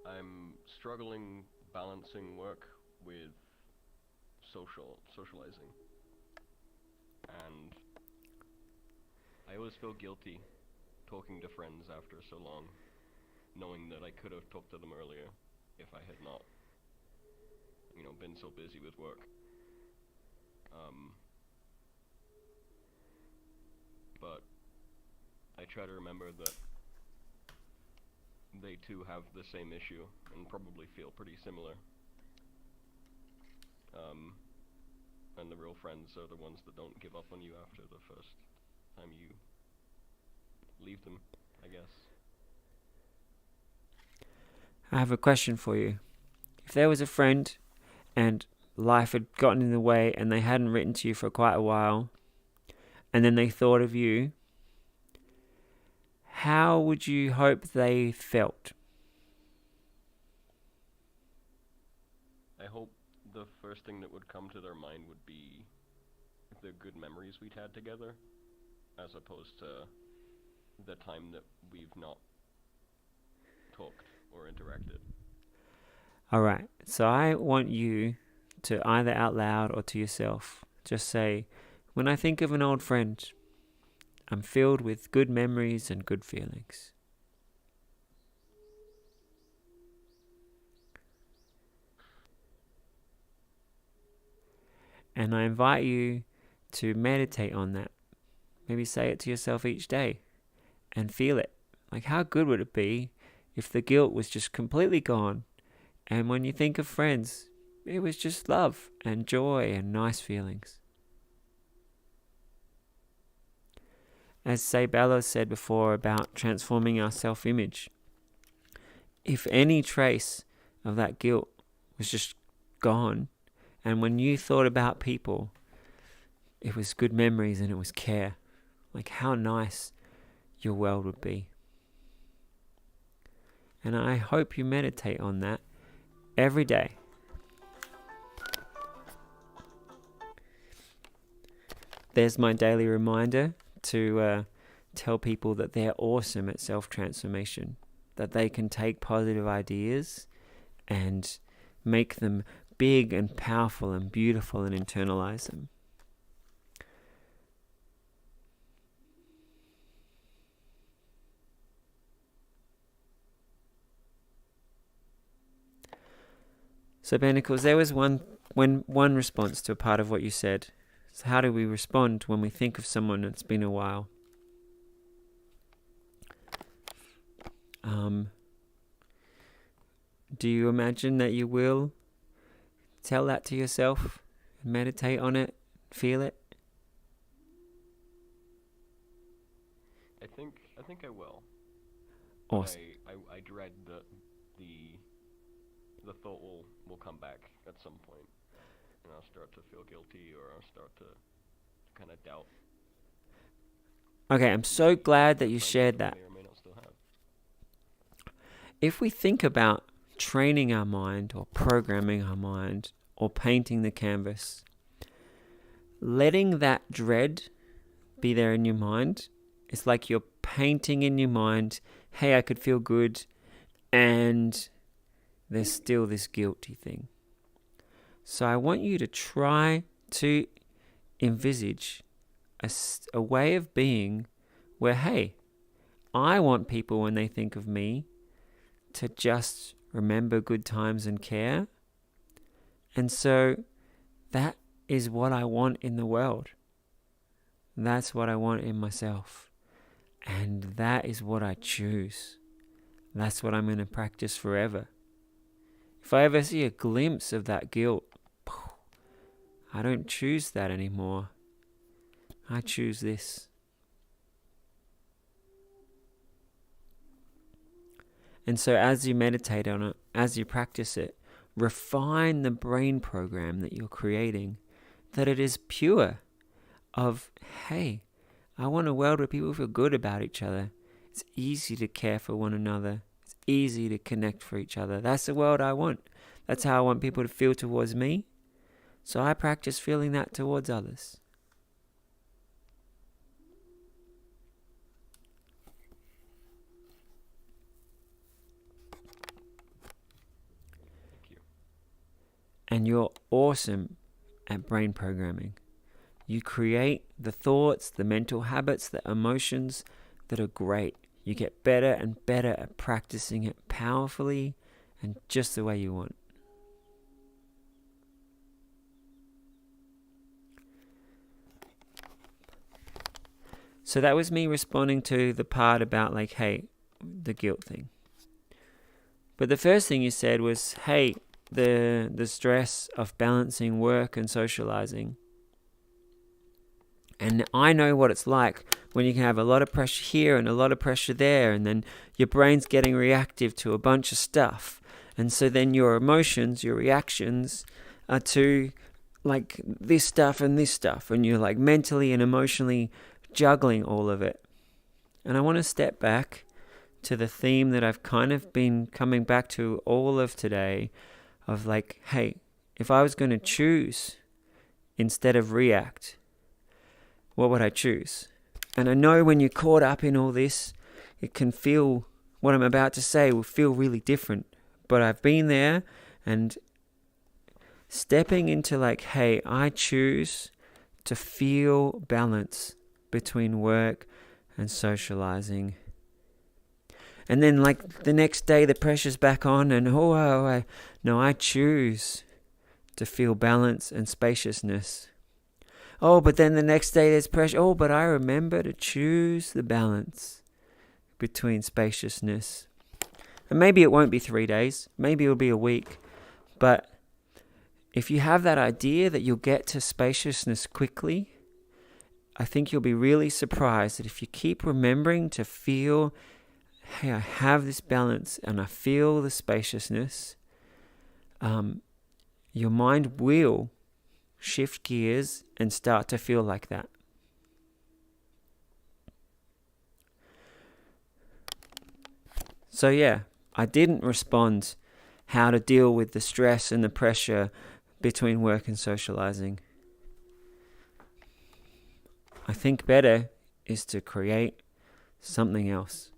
F: I'm struggling balancing work with socializing. And I always feel guilty talking to friends after so long, knowing that I could have talked to them earlier if I had not, been so busy with work. But I try to remember that they too have the same issue and probably feel pretty similar. And the real friends are the ones that don't give up on you after the first time you leave them, I guess.
A: I have a question for you. If there was a friend and life had gotten in the way and they hadn't written to you for quite a while, and then they thought of you, how would you hope they felt?
F: I hope the first thing that would come to their mind would be the good memories we'd had together, as opposed to the time that we've not talked or interacted.
A: Alright, so I want you to either out loud or to yourself just say, when I think of an old friend, I'm filled with good memories and good feelings. And I invite you to meditate on that. Maybe say it to yourself each day and feel it. Like, how good would it be if the guilt was just completely gone, and when you think of friends, it was just love and joy and nice feelings. As Sabella said before about transforming our self-image, if any trace of that guilt was just gone, and when you thought about people, it was good memories and it was care, like how nice your world would be. And I hope you meditate on that every day. There's my daily reminder to tell people that they're awesome at self-transformation, that they can take positive ideas and make them big and powerful and beautiful and internalize them. So, Benicles, there was one response to a part of what you said. So how do we respond when we think of someone that's been a while? Do you imagine that you will tell that to yourself, meditate on it, feel it?
F: I think I will.
A: Awesome.
F: I dread that the thought will come back at some point, and I'll start to feel guilty, or I'll start to kind of doubt.
A: Okay, I'm so glad that you shared that.
F: May or may not still have.
A: If we think about training our mind or programming our mind or painting the canvas, letting that dread be there in your mind, it's like you're painting in your mind, hey, I could feel good, and there's still this guilty thing. So I want you to try to envisage a way of being where, hey, I want people when they think of me to just remember good times and care. And so that is what I want in the world. That's what I want in myself. And that is what I choose. That's what I'm going to practice forever. If I ever see a glimpse of that guilt, I don't choose that anymore. I choose this. And so as you meditate on it, as you practice it, refine the brain program that you're creating, that it is pure of, hey, I want a world where people feel good about each other. It's easy to care for one another. It's easy to connect for each other. That's the world I want. That's how I want people to feel towards me. So I practice feeling that towards others.
F: Thank you.
A: And you're awesome at brain programming. You create the thoughts, the mental habits, the emotions that are great. You get better and better at practicing it powerfully and just the way you want. So that was me responding to the part about like, hey, the guilt thing. But the first thing you said was, hey, the stress of balancing work and socializing. And I know what it's like when you can have a lot of pressure here and a lot of pressure there, and then your brain's getting reactive to a bunch of stuff. And so then your emotions, your reactions are to like this stuff and this stuff, and you're like mentally and emotionally juggling all of it. And I want to step back to the theme that I've kind of been coming back to all of today of like, hey, if I was going to choose instead of react, what would I choose? And I know when you're caught up in all this, it can feel, what I'm about to say will feel really different. But I've been there, and stepping into like, hey, I choose to feel balance between work and socializing. And then like the next day the pressure's back on, and I choose to feel balance and spaciousness. Oh, but then the next day there's pressure. Oh, but I remember to choose the balance between spaciousness. And maybe it won't be 3 days. Maybe it'll be a week. But if you have that idea that you'll get to spaciousness quickly, I think you'll be really surprised that if you keep remembering to feel, hey, I have this balance and I feel the spaciousness, your mind will shift gears and start to feel like that. So yeah, I didn't respond how to deal with the stress and the pressure between work and socializing. I think better is to create something else.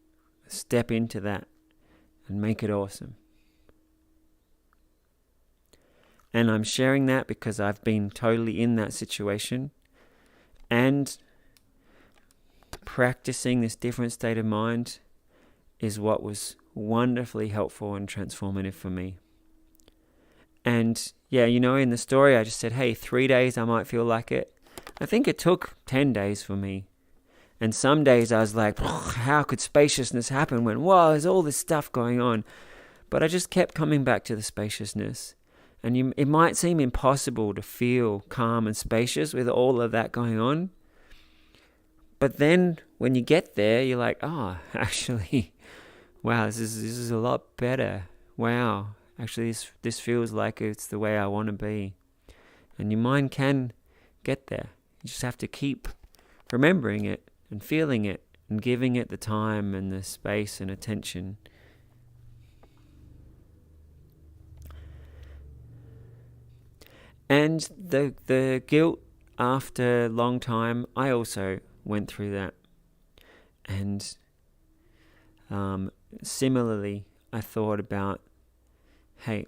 A: Step into that and make it awesome. And I'm sharing that because I've been totally in that situation, and practicing this different state of mind is what was wonderfully helpful and transformative for me. And yeah, in the story I just said, hey, 3 days I might feel like it. I think it took 10 days for me. And some days I was like, how could spaciousness happen when, there's all this stuff going on? But I just kept coming back to the spaciousness. And it might seem impossible to feel calm and spacious with all of that going on. But then when you get there, you're like, actually, wow, this is a lot better. Wow, actually this feels like it's the way I want to be. And your mind can get there. You just have to keep remembering it and feeling it and giving it the time and the space and attention. And the guilt after a long time, I also went through that. And similarly, I thought about, hey,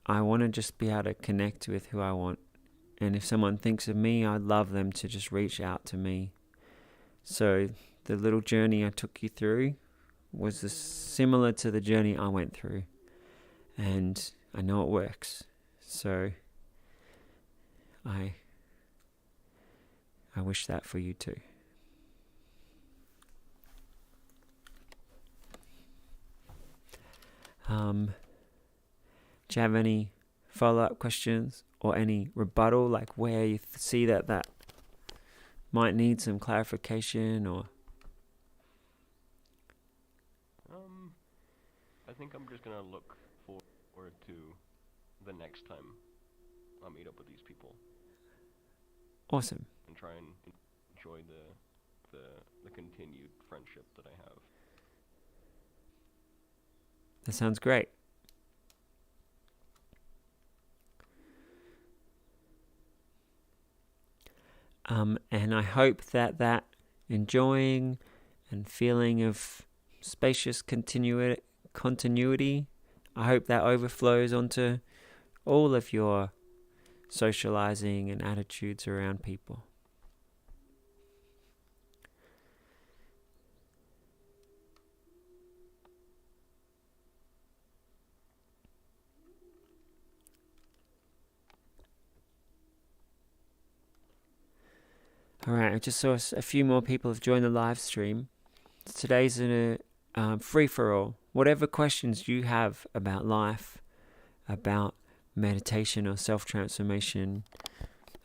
A: I want to just be able to connect with who I want And if someone thinks of me, I'd love them to just reach out to me. So the little journey I took you through was similar to the journey I went through. And I know it works. So I wish that for you too. Do you have any follow-up questions or any rebuttal, like where you see that might need some clarification? Or
F: I think I'm just gonna look forward to the next time I meet up with these people
A: awesome.
F: and try and enjoy the continued friendship that I have.
A: That sounds great. And I hope that enjoying and feeling of spacious continuity, I hope that overflows onto all of your socializing and attitudes around people. Alright, I just saw a few more people have joined the live stream. Today's a free-for-all. Whatever questions you have about life, about meditation or self-transformation,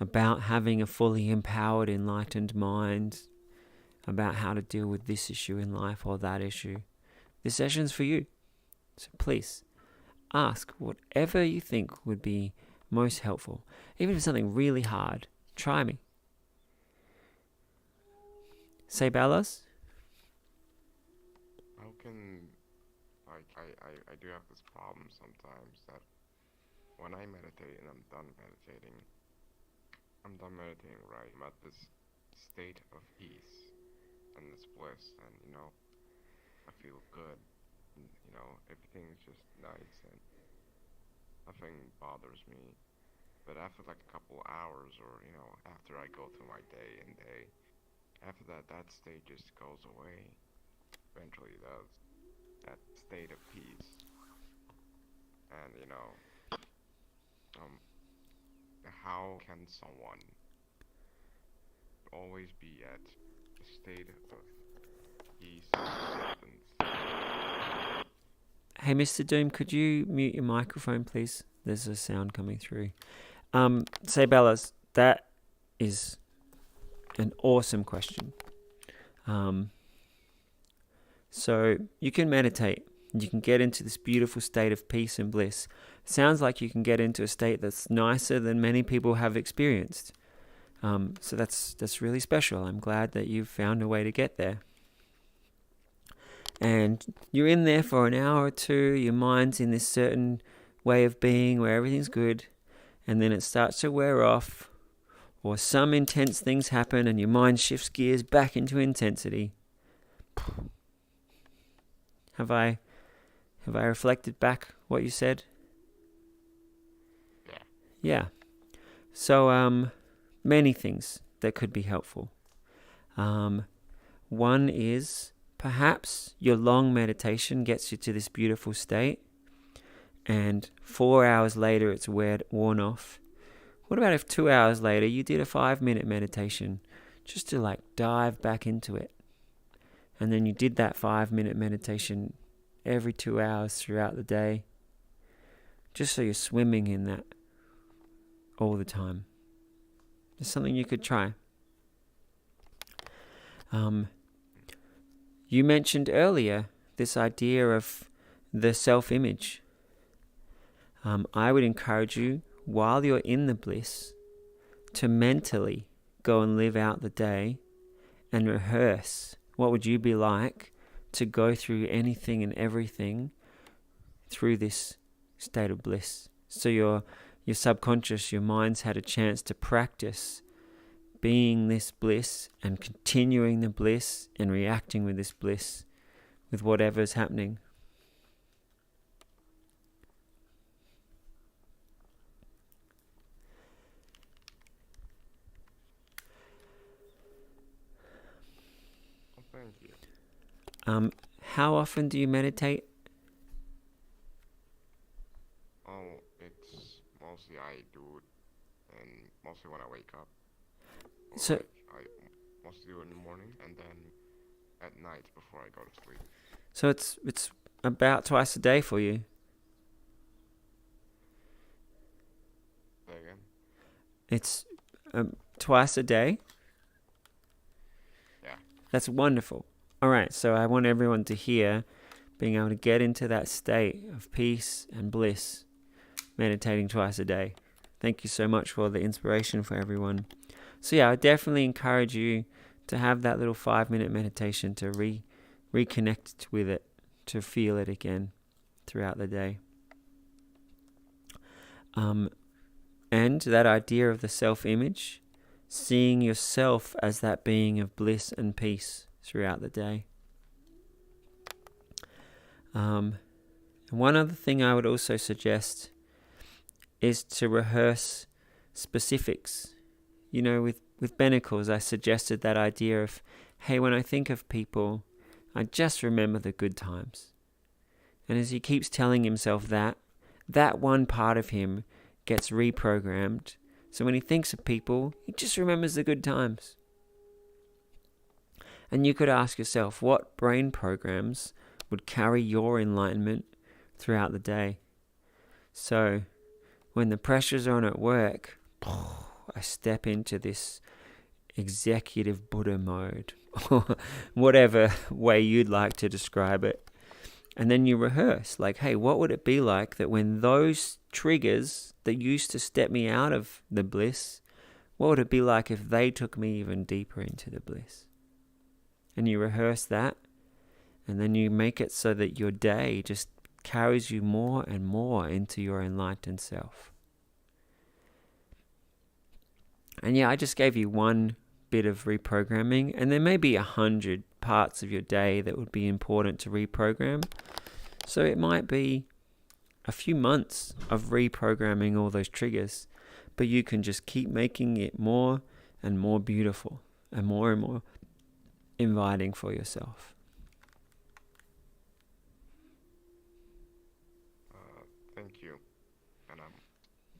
A: about having a fully empowered, enlightened mind, about how to deal with this issue in life or that issue, this session's for you. So please, ask whatever you think would be most helpful. Even if it's something really hard, try me. Say Ballas?
E: How can, like, I do have this problem sometimes that when I meditate and I'm done meditating, right? I'm at this state of peace and this bliss, and, you know, I feel good, and, you know, everything's just nice and nothing bothers me. But after like a couple hours, or, you know, after I go through my day, after that state just goes away. Eventually does. That state of peace. And, you know, how can someone always be at a state of peace and acceptance?
A: Hey, Mr. Doom, could you mute your microphone, please? There's a sound coming through. Say Ballas, that is an awesome question. So you can meditate. You can get into this beautiful state of peace and bliss. Sounds like you can get into a state that's nicer than many people have experienced. So that's really special. I'm glad that you've found a way to get there. And you're in there for an hour or two. Your mind's in this certain way of being where everything's good. And then it starts to wear off. Or some intense things happen and your mind shifts gears back into intensity. Have I reflected back what you said? Yeah. So, many things that could be helpful. One is perhaps your long meditation gets you to this beautiful state, and 4 hours later it's worn off. What about if 2 hours later you did a 5-minute meditation just to like dive back into it? And then you did that 5-minute meditation every 2 hours throughout the day, just so you're swimming in that all the time. It's something you could try. You mentioned earlier this idea of the self-image. I would encourage you, while you're in the bliss, to mentally go and live out the day and rehearse what would you be like to go through anything and everything through this state of bliss. So your subconscious, your mind's had a chance to practice being this bliss and continuing the bliss and reacting with this bliss with whatever's happening.
E: Thank you.
A: How often do you meditate?
E: Oh, it's mostly I do it, and mostly when I wake up, or
A: So,
E: like I mostly do it in the morning, and then at night before I go to sleep.
A: so it's about twice a day for you.
E: Say again?
A: It's twice a day.
E: Yeah.
A: That's wonderful. All right, so I want everyone to hear being able to get into that state of peace and bliss, meditating twice a day. Thank you so much for the inspiration for everyone. So yeah, I definitely encourage you to have that little 5-minute meditation to reconnect with it, to feel it again throughout the day. And that idea of the self-image, seeing yourself as that being of bliss and peace throughout the day. And one other thing I would also suggest is to rehearse specifics. You know, with Bennicles, I suggested that idea of, hey, when I think of people, I just remember the good times. And as he keeps telling himself that one part of him gets reprogrammed. So when he thinks of people, he just remembers the good times. And you could ask yourself, what brain programs would carry your enlightenment throughout the day? So when the pressures are on at work, I step into this executive Buddha mode, or whatever way you'd like to describe it. And then you rehearse, like, hey, what would it be like that when those triggers that used to step me out of the bliss, what would it be like if they took me even deeper into the bliss? And you rehearse that, and then you make it so that your day just carries you more and more into your enlightened self. And yeah, I just gave you one bit of reprogramming, and there may be 100 parts of your day that would be important to reprogram. So it might be a few months of reprogramming all those triggers, but you can just keep making it more and more beautiful and more inviting for yourself.
E: Thank you. And I'm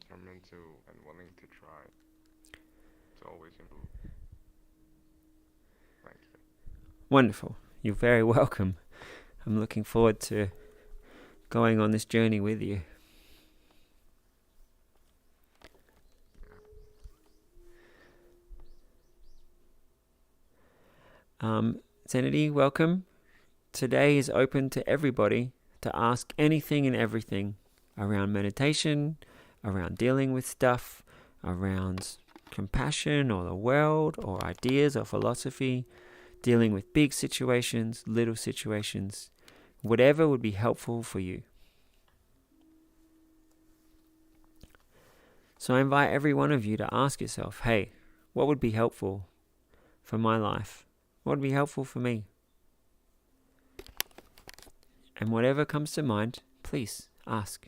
E: determined to and willing to try to always improve. Thank you.
A: Wonderful. You're very welcome. I'm looking forward to going on this journey with you. Zenity, welcome. Today is open to everybody to ask anything and everything around meditation, around dealing with stuff, around compassion or the world or ideas or philosophy, dealing with big situations, little situations, whatever would be helpful for you. So I invite every one of you to ask yourself, hey, what would be helpful for my life? What would be helpful for me? And whatever comes to mind, please ask.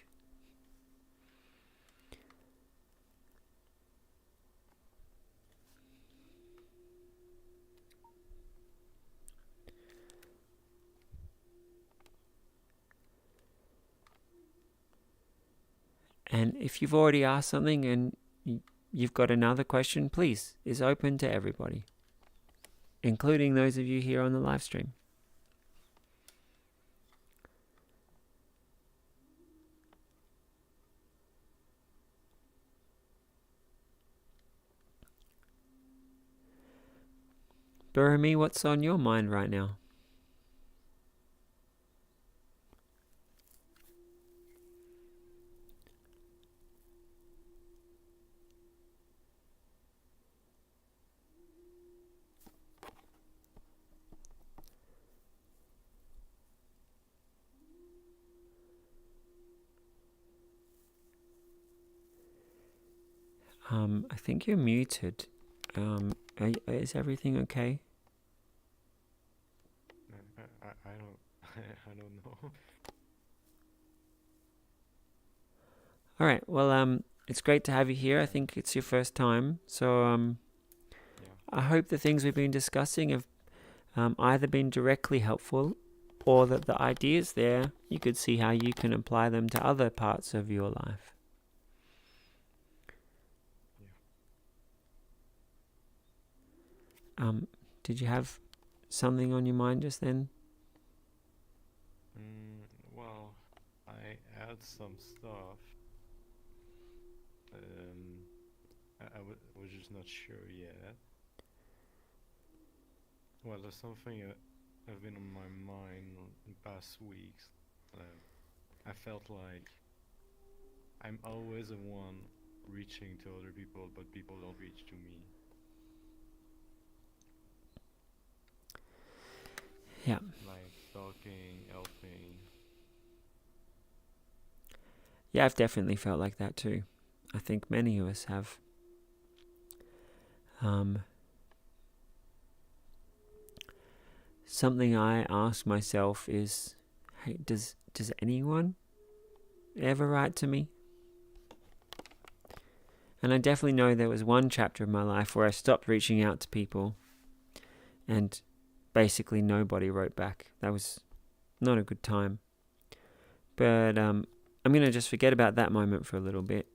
A: And if you've already asked something and you've got another question, please, it's open to everybody, including those of you here on the live stream. Burami, what's on your mind right now? I think you're muted. Is everything okay?
G: I don't I don't know.
A: All right. Well, it's great to have you here. I think it's your first time, so
G: Yeah.
A: I hope the things we've been discussing have either been directly helpful, or that the ideas there, you could see how you can apply them to other parts of your life. Did you have something on your mind just then?
G: Well, I add some stuff. I was just not sure yet. Well, there's something have been on my mind in past weeks. I felt like I'm always the one reaching to other people, but people don't reach to me.
A: Yeah.
G: Like talking, helping.
A: Yeah, I've definitely felt like that too. I think many of us have. Something I ask myself is, hey, does anyone ever write to me? And I definitely know there was one chapter of my life where I stopped reaching out to people and basically nobody wrote back. That was not a good time. But I'm going to just forget about that moment for a little bit.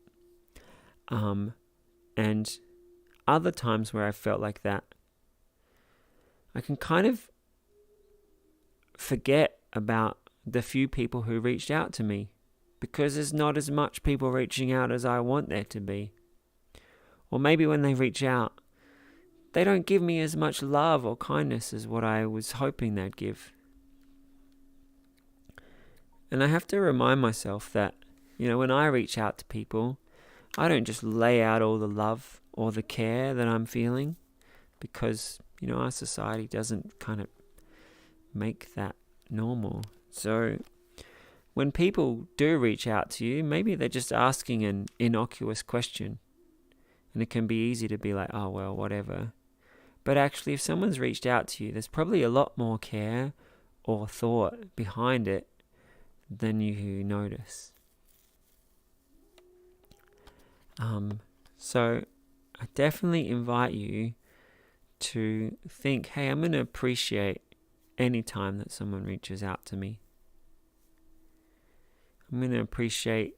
A: And other times where I felt like that, I can kind of forget about the few people who reached out to me, because there's not as much people reaching out as I want there to be. Or maybe when they reach out, they don't give me as much love or kindness as what I was hoping they'd give. And I have to remind myself that, when I reach out to people, I don't just lay out all the love or the care that I'm feeling, because, our society doesn't kind of make that normal. So when people do reach out to you, maybe they're just asking an innocuous question. And it can be easy to be like, oh, well, whatever. But actually, if someone's reached out to you, there's probably a lot more care or thought behind it than you notice. So I definitely invite you to think, hey, I'm going to appreciate any time that someone reaches out to me. I'm going to appreciate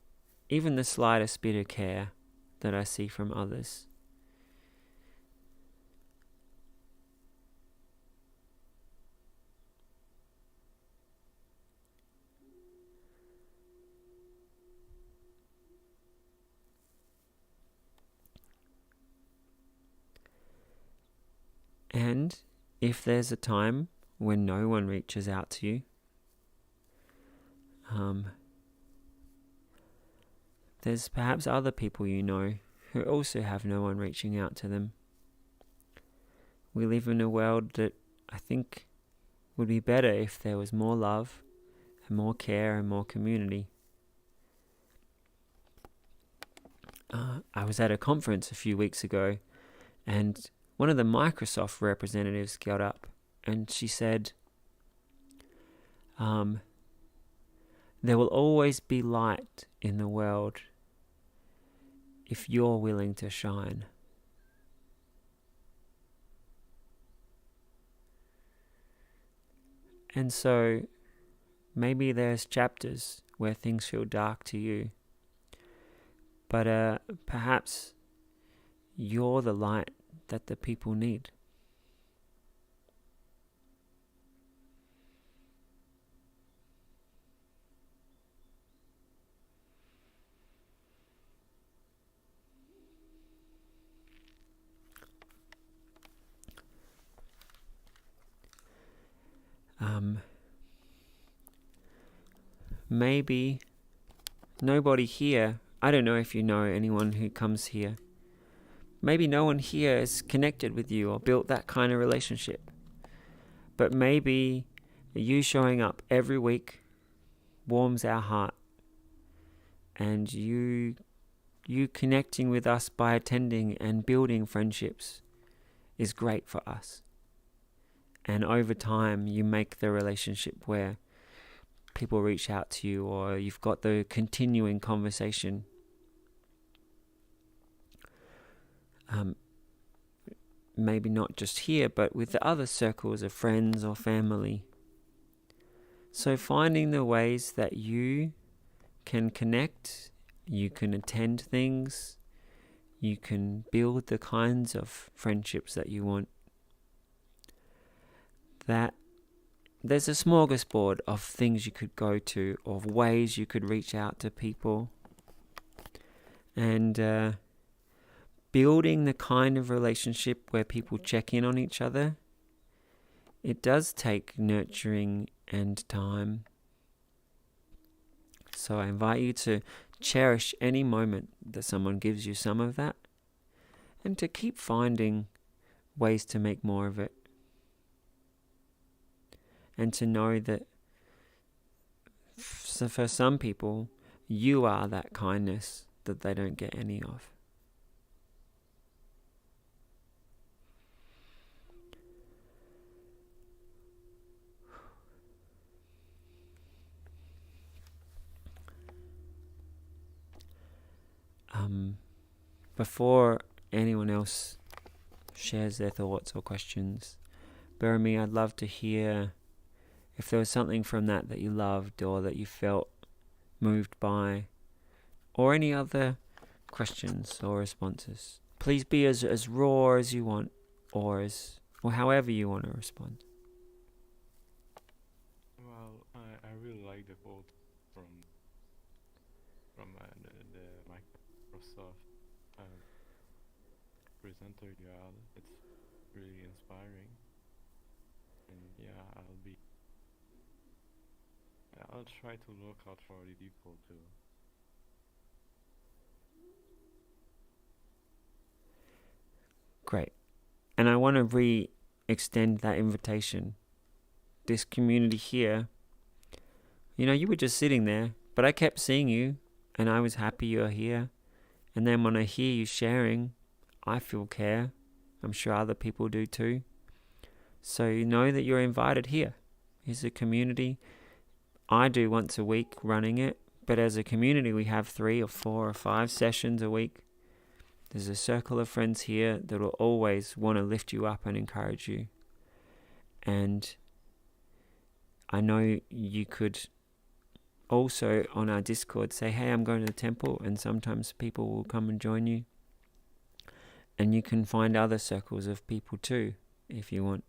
A: even the slightest bit of care that I see from others. And if there's a time when no one reaches out to you, there's perhaps other people who also have no one reaching out to them. We live in a world that I think would be better if there was more love and more care and more community. I was at a conference a few weeks ago, and one of the Microsoft representatives got up and she said, there will always be light in the world if you're willing to shine. And so maybe there's chapters where things feel dark to you, but perhaps you're the light that the people need. Maybe nobody here, I don't know if you know anyone who comes here, maybe no one here is connected with you or built that kind of relationship. But maybe you showing up every week warms our heart, and you connecting with us by attending and building friendships is great for us. And over time, you make the relationship where people reach out to you, or you've got the continuing conversation. maybe not just here, but with the other circles of friends or family. So finding the ways that you can connect, you can attend things, you can build the kinds of friendships that you want. That there's a smorgasbord of things you could go to, of ways you could reach out to people. And building the kind of relationship where people check in on each other, it does take nurturing and time. So I invite you to cherish any moment that someone gives you some of that, and to keep finding ways to make more of it. And to know that for some people, you are that kindness that they don't get any of. Before anyone else shares their thoughts or questions, Beremy, I'd love to hear if there was something from that you loved or that you felt moved by, or any other questions or responses. Please be as raw as you want, or however you want to respond.
G: Well, I really like the quote from the Microsoft presenter you had. It's really inspiring, and yeah, I'll try to look out for the people too.
A: Great. And I want to re-extend that invitation. This community here, you were just sitting there, but I kept seeing you, and I was happy you're here. And then when I hear you sharing, I feel care. I'm sure other people do too. So you know that you're invited here. Here's a community. I do once a week running it, but as a community we have 3 or 4 or 5 sessions a week. There's a circle of friends here that will always want to lift you up and encourage you. And I know you could also on our Discord say, hey, I'm going to the temple, and sometimes people will come and join you. And you can find other circles of people too, if you want.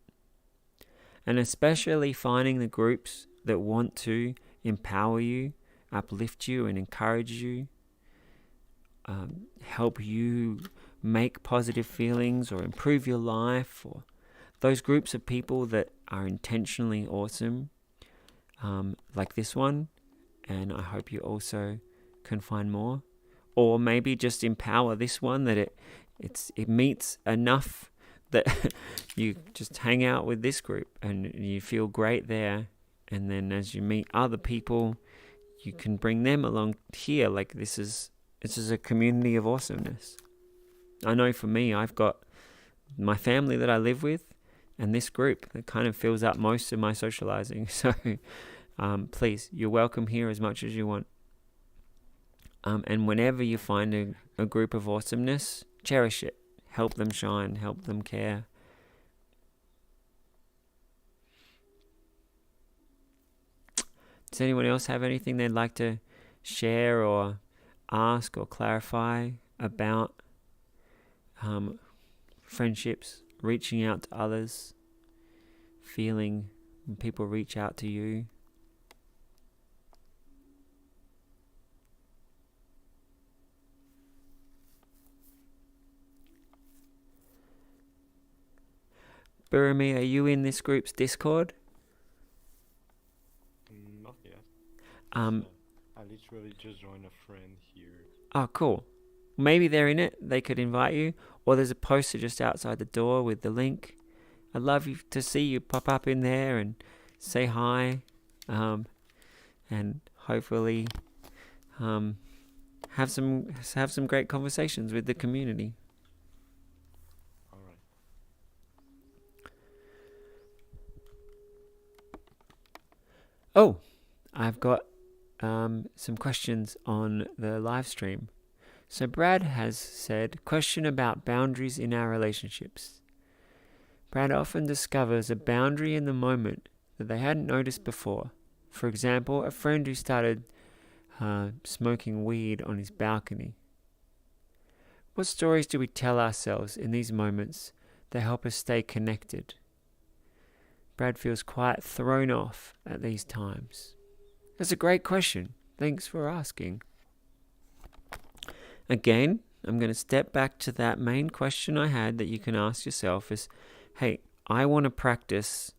A: And especially finding the groups that want to empower you, uplift you and encourage you, help you make positive feelings or improve your life, or those groups of people that are intentionally awesome, like this one. And I hope you also can find more, or maybe just empower this one, that it meets enough that you just hang out with this group and you feel great there. And then as you meet other people, you can bring them along here. Like this is a community of awesomeness. I know for me, I've got my family that I live with, and this group that kind of fills up most of my socializing. So please, you're welcome here as much as you want. And whenever you find a group of awesomeness, cherish it. Help them shine. Help them care. Does anyone else have anything they'd like to share or ask or clarify about friendships, reaching out to others, feeling when people reach out to you? Beremy, are you in this group's Discord?
G: Not yet.
A: I
G: literally just joined a friend here.
A: Oh, cool. Maybe they're in it. They could invite you. Or there's a poster just outside the door with the link. I'd love to see you pop up in there and say hi. And hopefully have some great conversations with the community.
G: All right.
A: Oh, I've got some questions on the live stream. So Brad has said, question about boundaries in our relationships. Brad often discovers a boundary in the moment that they hadn't noticed before. For example, a friend who started smoking weed on his balcony. What stories do we tell ourselves in these moments that help us stay connected? Brad feels quite thrown off at these times. That's a great question. Thanks for asking. Again, I'm going to step back to that main question I had that you can ask yourself is, hey, I want to practice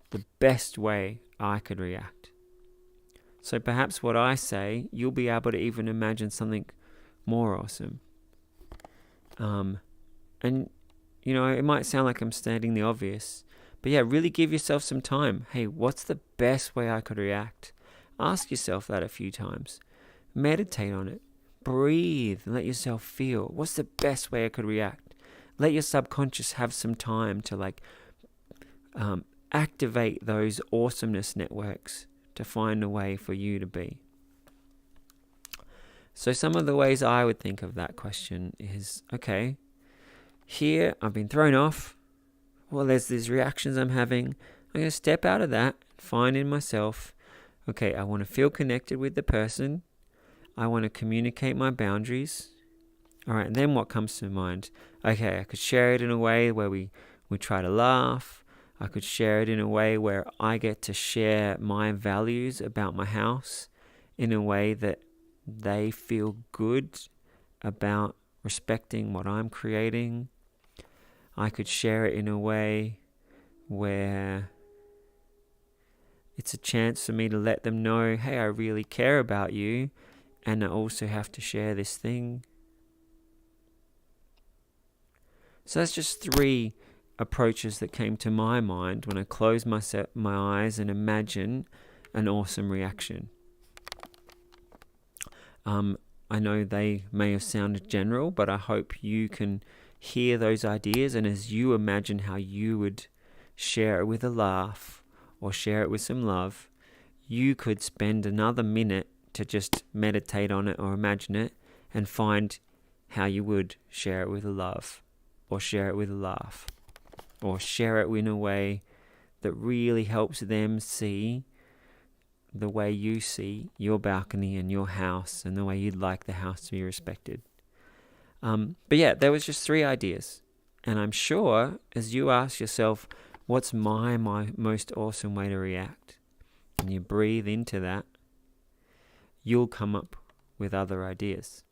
A: the best way I could react. So perhaps what I say, you'll be able to even imagine something more awesome. And, you know, it might sound like I'm stating the obvious, but yeah, really give yourself some time. Hey, what's the best way I could react? Ask yourself that a few times. Meditate on it. Breathe and let yourself feel. What's the best way I could react? Let your subconscious have some time to activate those awesomeness networks to find a way for you to be. So some of the ways I would think of that question is, okay, here I've been thrown off. Well, there's these reactions I'm having. I'm going to step out of that, find in myself, okay, I want to feel connected with the person. I want to communicate my boundaries. All right, and then what comes to mind? Okay, I could share it in a way where we try to laugh. I could share it in a way where I get to share my values about my house in a way that they feel good about respecting what I'm creating. I could share it in a way where it's a chance for me to let them know, hey, I really care about you, and I also have to share this thing. So that's just 3 approaches that came to my mind when I close my eyes and imagine an awesome reaction. I know they may have sounded general, but I hope you can hear those ideas, and as you imagine how you would share it with a laugh or share it with some love, you could spend another minute to just meditate on it or imagine it and find how you would share it with a love or share it with a laugh or share it in a way that really helps them see the way you see your balcony and your house and the way you'd like the house to be respected. But yeah, there was just 3 ideas. And I'm sure as you ask yourself, what's my most awesome way to react? And you breathe into that, you'll come up with other ideas.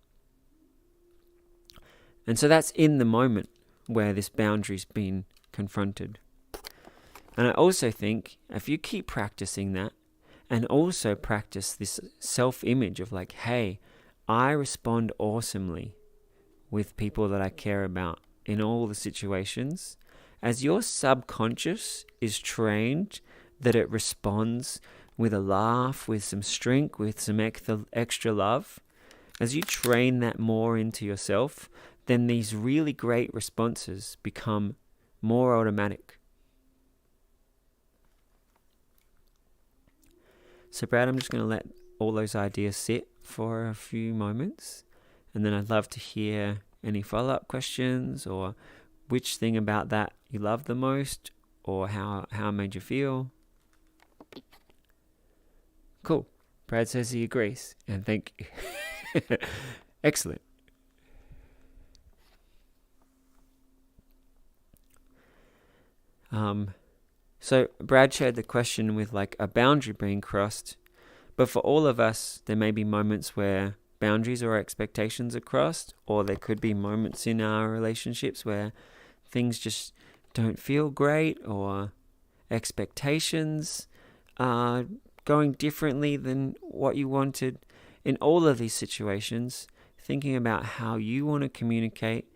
A: And so that's in the moment where this boundary's been confronted. And I also think if you keep practicing that and also practice this self-image of like, hey, I respond awesomely with people that I care about in all the situations, as your subconscious is trained that it responds with a laugh, with some strength, with some extra love, as you train that more into yourself, then these really great responses become more automatic. So Brad, I'm just going to let all those ideas sit for a few moments, and then I'd love to hear any follow-up questions or which thing about that you love the most or how it made you feel. Cool. Brad says he agrees, and thank you. Excellent. So Brad shared the question with like a boundary being crossed, but for all of us, there may be moments where boundaries or expectations are crossed, or there could be moments in our relationships where things just don't feel great, or expectations are going differently than what you wanted. In all of these situations, thinking about how you want to communicate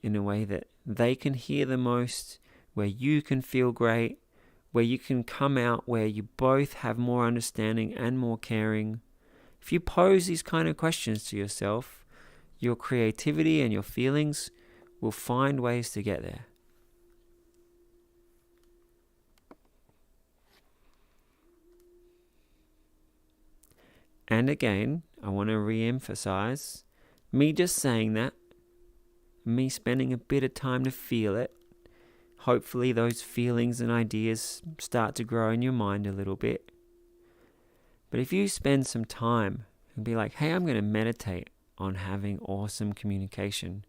A: in a way that they can hear the most, where you can feel great, where you can come out where you both have more understanding and more caring. If you pose these kind of questions to yourself, your creativity and your feelings will find ways to get there. And again, I want to re-emphasize, me just saying that, me spending a bit of time to feel it, hopefully those feelings and ideas start to grow in your mind a little bit. But if you spend some time and be like, hey, I'm going to meditate on having awesome communication,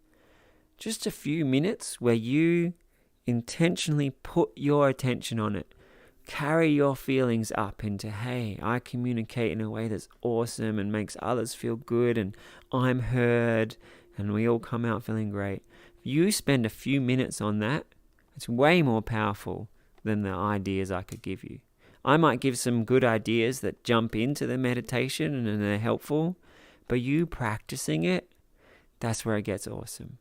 A: just a few minutes where you intentionally put your attention on it, carry your feelings up into, hey, I communicate in a way that's awesome and makes others feel good, and I'm heard, and we all come out feeling great. If you spend a few minutes on that, it's way more powerful than the ideas I could give you. I might give some good ideas that jump into the meditation and they're helpful, but you practicing it, that's where it gets awesome.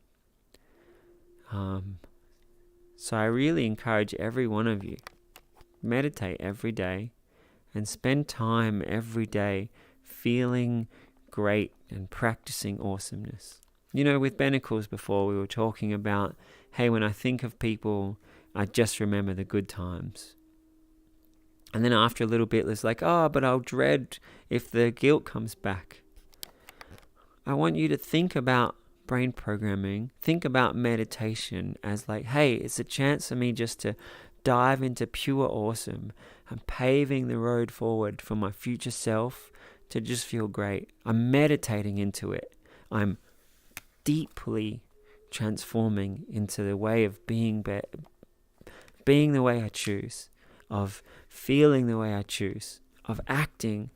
A: So I really encourage every one of you, meditate every day and spend time every day feeling great and practicing awesomeness. You know, with Benacles before, we were talking about, hey, when I think of people, I just remember the good times. And then after a little bit, it's like, oh, but I'll dread if the guilt comes back. I want you to think about brain programming, think about meditation as like, hey, it's a chance for me just to dive into pure awesome. I'm paving the road forward for my future self to just feel great. I'm meditating into it. I'm deeply transforming into the way of being the way I choose, of feeling the way I choose, of acting.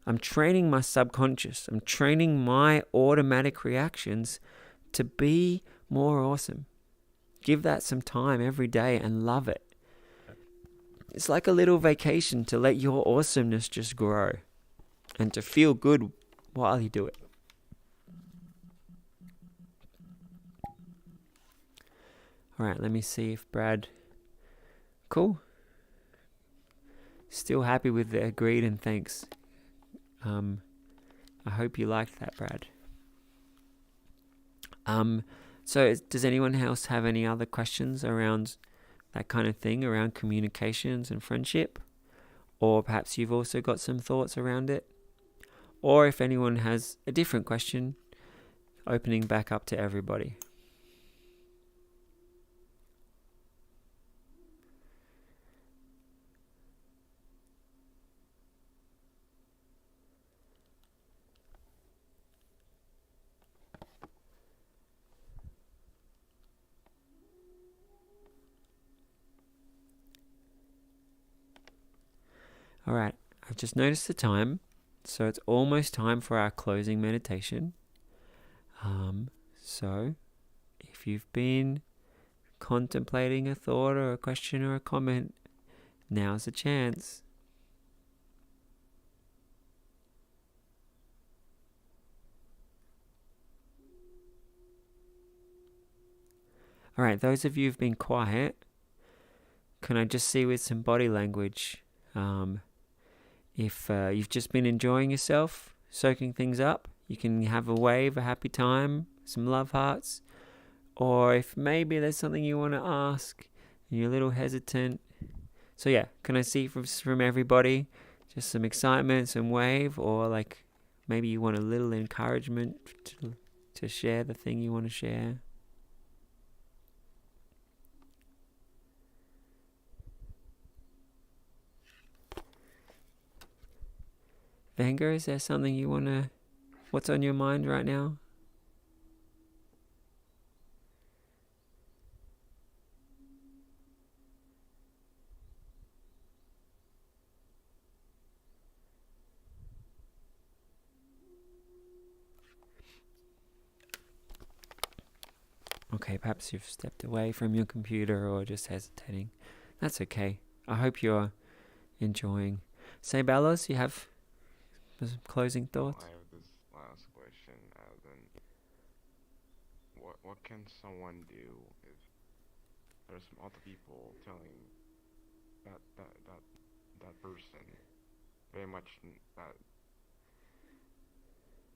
A: I'm training my subconscious. I'm training my automatic reactions to be more awesome. Give that some time every day and love it. It's like a little vacation to let your awesomeness just grow and to feel good while you do it. All right, let me see if Brad... Cool. Still happy with the agreed and thanks. I hope you liked that, Brad. So does anyone else have any other questions around that kind of thing, around communications and friendship? Or perhaps you've also got some thoughts around it? Or if anyone has a different question, opening back up to everybody. All right, I've just noticed the time, so it's almost time for our closing meditation. So if you've been contemplating a thought or a question or a comment, now's the chance. All right, those of you who've been quiet, can I just see with some body language if you've just been enjoying yourself, soaking things up, you can have a wave, a happy time, some love hearts. Or if maybe there's something you want to ask and you're a little hesitant. So yeah, can I see from everybody just some excitement, some wave, or like maybe you want a little encouragement to share the thing you want to share? Vanger, is there something you want to... What's on your mind right now? Okay, perhaps you've stepped away from your computer or just hesitating. That's okay. I hope you're enjoying. Say, Bellos, you have some closing thoughts?
E: I have this last question, as in, what can someone do if there's some other people telling that person very much that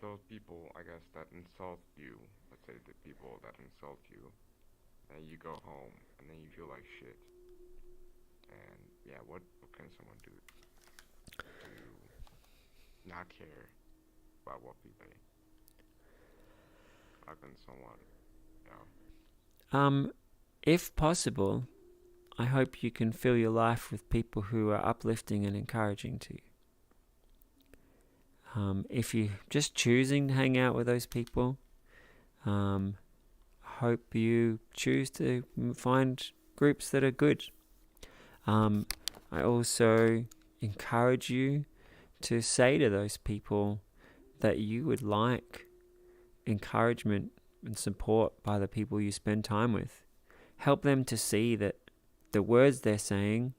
E: those people, I guess, that insult you, let's say the people that insult you, and you go home and then you feel like shit. And yeah, what can someone do to not care about what people say? How can someone,
A: if possible, I hope you can fill your life with people who are uplifting and encouraging to you. If you're just choosing to hang out with those people, hope you choose to find groups that are good. I also encourage you to say to those people that you would like encouragement and support by the people you spend time with. Help them to see that the words they're saying,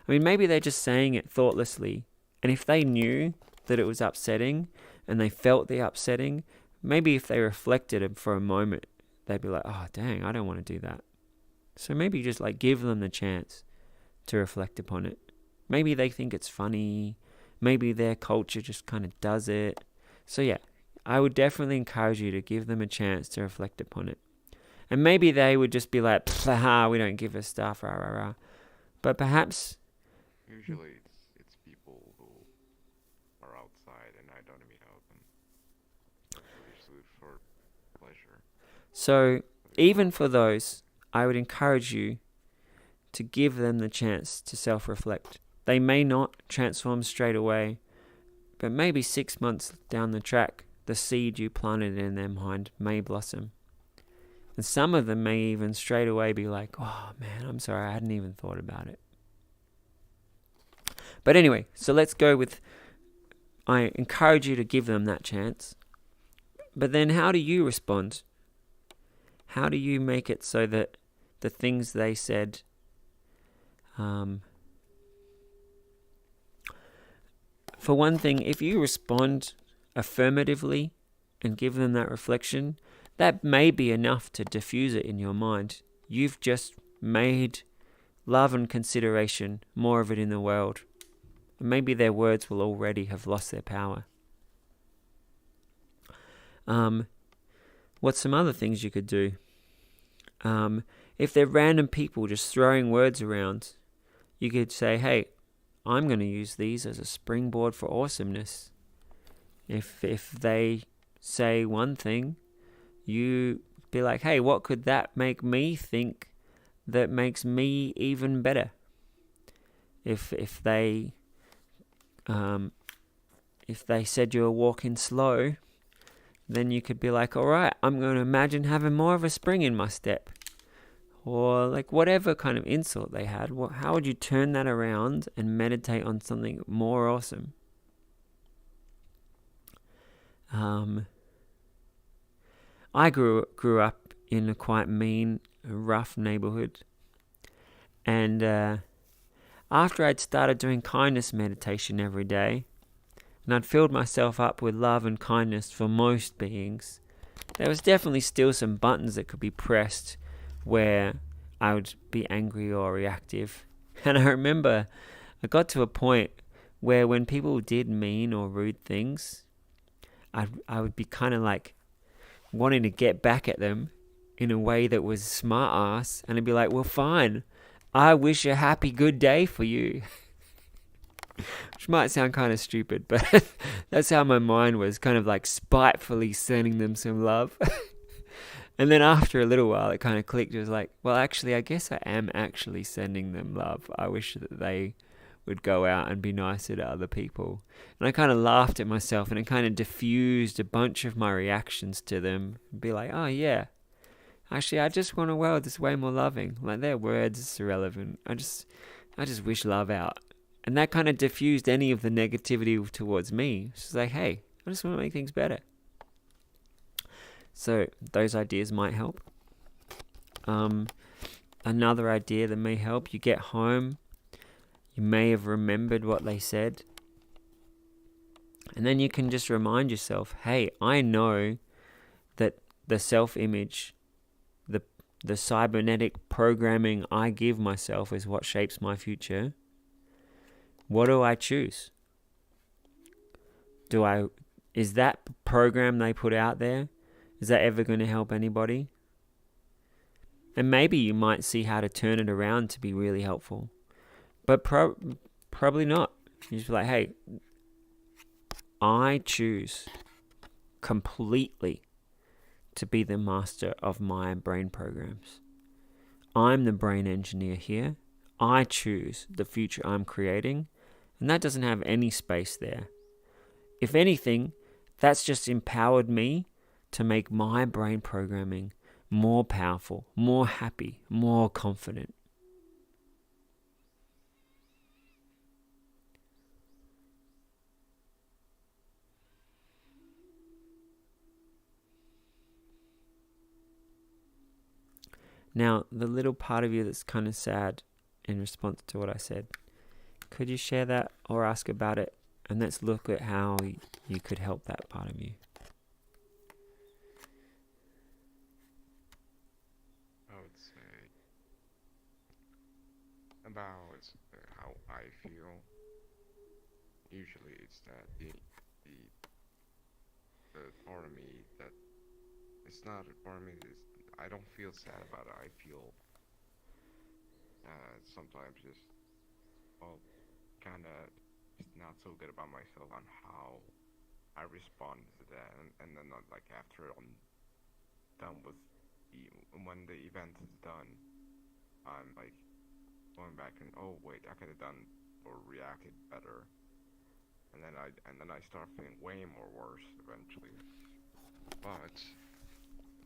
A: I mean, maybe they're just saying it thoughtlessly, and if they knew that it was upsetting and they felt the upsetting, maybe if they reflected for a moment, they'd be like, oh dang, I don't want to do that. So maybe just like give them the chance to reflect upon it. Maybe they think it's funny, maybe their culture just kind of does it. So yeah, I would definitely encourage you to give them a chance to reflect upon it. And maybe they would just be like, we don't give a stuff, rah, rah, rah. But perhaps...
E: Usually it's people who are outside and I don't meet out them. It's food for pleasure.
A: So even for those, I would encourage you to give them the chance to self-reflect. They may not transform straight away, but maybe 6 months down the track, the seed you planted in their mind may blossom. And some of them may even straight away be like, oh man, I'm sorry, I hadn't even thought about it. But anyway, so let's go with, I encourage you to give them that chance. But then how do you respond? How do you make it so that the things they said for one thing, if you respond affirmatively and give them that reflection, that may be enough to diffuse it in your mind. You've just made love and consideration more of it in the world. And maybe their words will already have lost their power. What's some other things you could do? If they're random people just throwing words around, you could say, hey, I'm going to use these as a springboard for awesomeness. If they say one thing, you be like, hey, what could that make me think that makes me even better? If they said you were walking slow, then you could be like, all right, I'm going to imagine having more of a spring in my step. Or like whatever kind of insult they had, how would you turn that around and meditate on something more awesome? I grew up in a quite mean, rough neighborhood. And after I'd started doing kindness meditation every day, and I'd filled myself up with love and kindness for most beings, there was definitely still some buttons that could be pressed where I would be angry or reactive. And I remember I got to a point where when people did mean or rude things, I would be kind of like wanting to get back at them in a way that was smart ass, and I'd be like, well, fine, I wish a happy good day for you. Which might sound kind of stupid, but that's how my mind was, kind of like spitefully sending them some love. And then after a little while, it kind of clicked. It was like, well, actually, I guess I am actually sending them love. I wish that they would go out and be nicer to other people. And I kind of laughed at myself, and it kind of diffused a bunch of my reactions to them. Be like, oh yeah, actually, I just want a world that's way more loving. Like, their words is irrelevant. I just wish love out. And that kind of diffused any of the negativity towards me. It's like, hey, I just want to make things better. So those ideas might help. Another idea that may help, you get home, you may have remembered what they said, and then you can just remind yourself, hey, I know that the self-image, the cybernetic programming I give myself is what shapes my future. What do I choose? Is that program they put out there, is that ever going to help anybody? And maybe you might see how to turn it around to be really helpful. But probably not. You just be like, hey, I choose completely to be the master of my brain programs. I'm the brain engineer here. I choose the future I'm creating, and that doesn't have any space there. If anything, that's just empowered me to make my brain programming more powerful, more happy, more confident. Now, the little part of you that's kind of sad in response to what I said, could you share that or ask about it? And let's look at how you could help that part of you.
E: I would say about how I feel. Usually, it's that the part of me that it's not a part of me. I don't feel sad about it. I feel sometimes just well, kind of not so good about myself on how I respond to that, and then like after I'm done with when the event is done, I'm like going back and oh wait, I could have done or reacted better, and then I start feeling way more worse eventually. But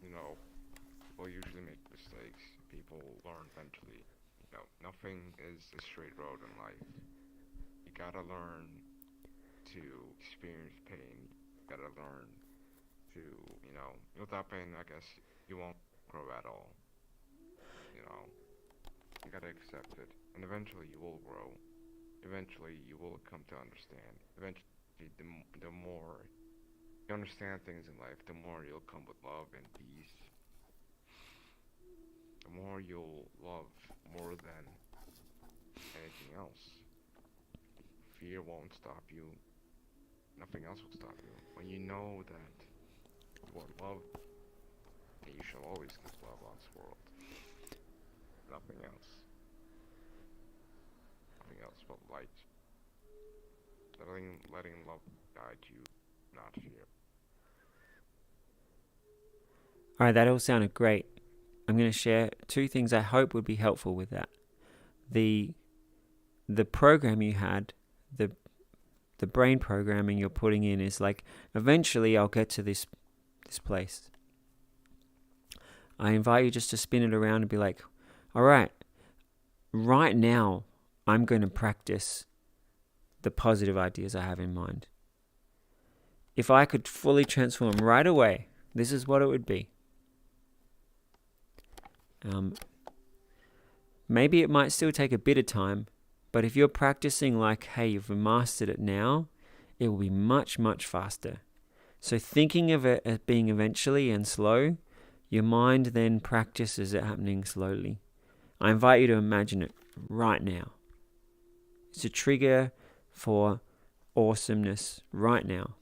E: you know, people usually make mistakes. People learn eventually. You know, nothing is a straight road in life. You gotta learn to experience pain. You gotta learn to, without pain, I guess you won't grow at all. You know, you gotta accept it, and eventually you will grow. Eventually you will come to understand. Eventually, the more you understand things in life, the more you'll come with love and peace. The more you'll love more than anything else. Fear won't stop you. Nothing else will stop you. When you know that you are loved, and you shall always give love on this world. Nothing else. Nothing else but light. Letting love guide you, not fear.
A: All right, that all sounded great. I'm going to share two things I hope would be helpful with that. The program you had, the brain programming you're putting in is like, eventually I'll get to this place. I invite you just to spin it around and be like, all right now I'm going to practice the positive ideas I have in mind. If I could fully transform right away, this is what it would be. Maybe it might still take a bit of time, but if you're practicing like, hey, you've mastered it now, it will be much, much faster. So thinking of it as being eventually and slow, your mind then practices it happening slowly. I invite you to imagine it right now. It's a trigger for awesomeness right now.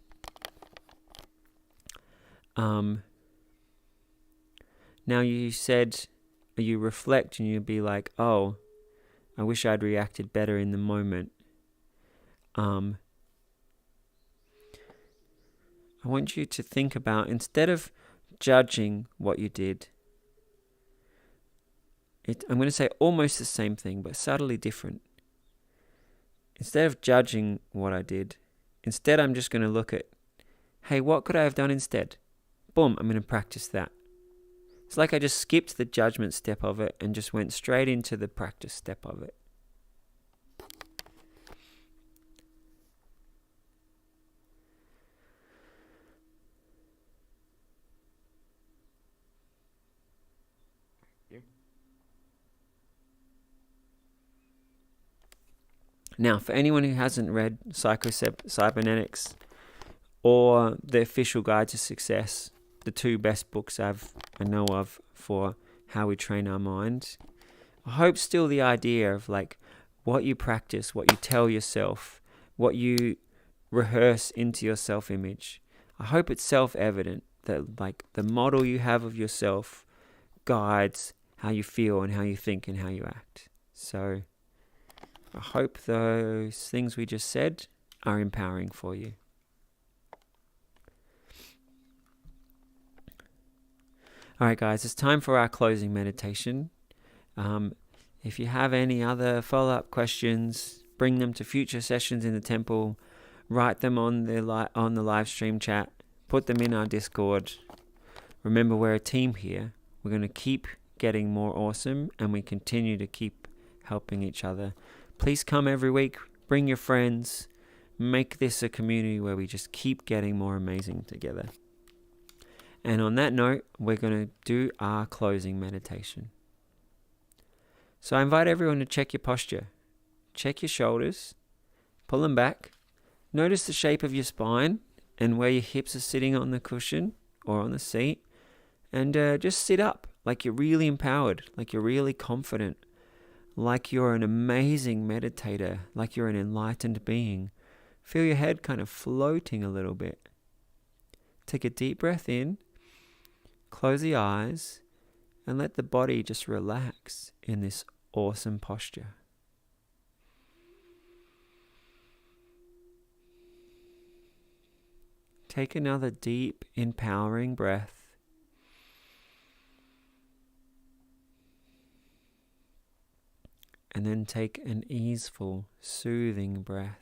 A: Now you said you reflect and you'd be like, oh, I wish I'd reacted better in the moment. I want you to think about, instead of judging what you did, I'm going to say almost the same thing, but subtly different. Instead of judging what I did, instead I'm just going to look at, hey, what could I have done instead? Boom, I'm going to practice that. It's like I just skipped the judgment step of it and just went straight into the practice step of it.
E: Yeah.
A: Now, for anyone who hasn't read Cybernetics or the official guide to success, the two best books I know of for how we train our minds, I hope still the idea of like what you practice, what you tell yourself, what you rehearse into your self-image. I hope it's self-evident that like the model you have of yourself guides how you feel and how you think and how you act. So I hope those things we just said are empowering for you. All right, guys, it's time for our closing meditation. If you have any other follow-up questions, bring them to future sessions in the temple. Write them on the live stream chat. Put them in our Discord. Remember, we're a team here. We're going to keep getting more awesome, and we continue to keep helping each other. Please come every week. Bring your friends. Make this a community where we just keep getting more amazing together. And on that note, we're going to do our closing meditation. So I invite everyone to check your posture. Check your shoulders. Pull them back. Notice the shape of your spine and where your hips are sitting on the cushion or on the seat. And just sit up like you're really empowered, like you're really confident, like you're an amazing meditator, like you're an enlightened being. Feel your head kind of floating a little bit. Take a deep breath in, close the eyes, and let the body just relax in this awesome posture. Take another deep, empowering breath. And then take an easeful, soothing breath.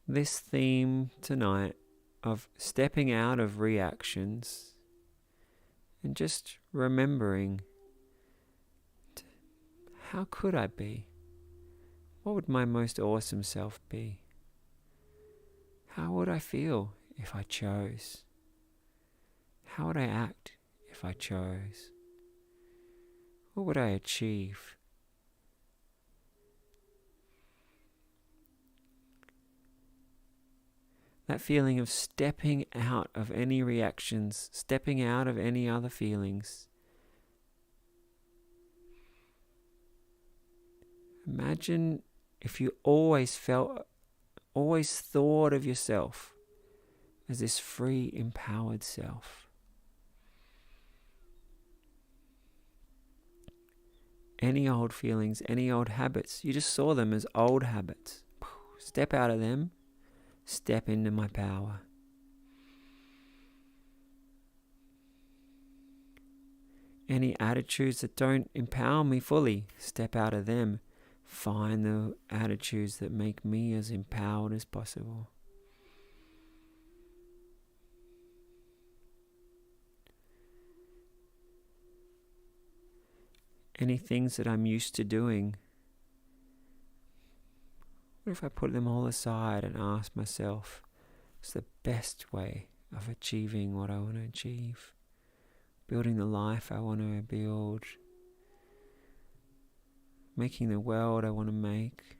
A: This theme tonight of stepping out of reactions and just remembering, how could I be? What would my most awesome self be? How would I feel if I chose? How would I act if I chose? What would I achieve? That feeling of stepping out of any reactions, stepping out of any other feelings. Imagine if you always thought of yourself as this free, empowered self. Any old feelings, any old habits, you just saw them as old habits. Step out of them, step into my power. Any attitudes that don't empower me fully, step out of them. Find the attitudes that make me as empowered as possible. Any things that I'm used to doing, what if I put them all aside and ask myself, what's the best way of achieving what I want to achieve? Building the life I want to build. Making the world I want to make.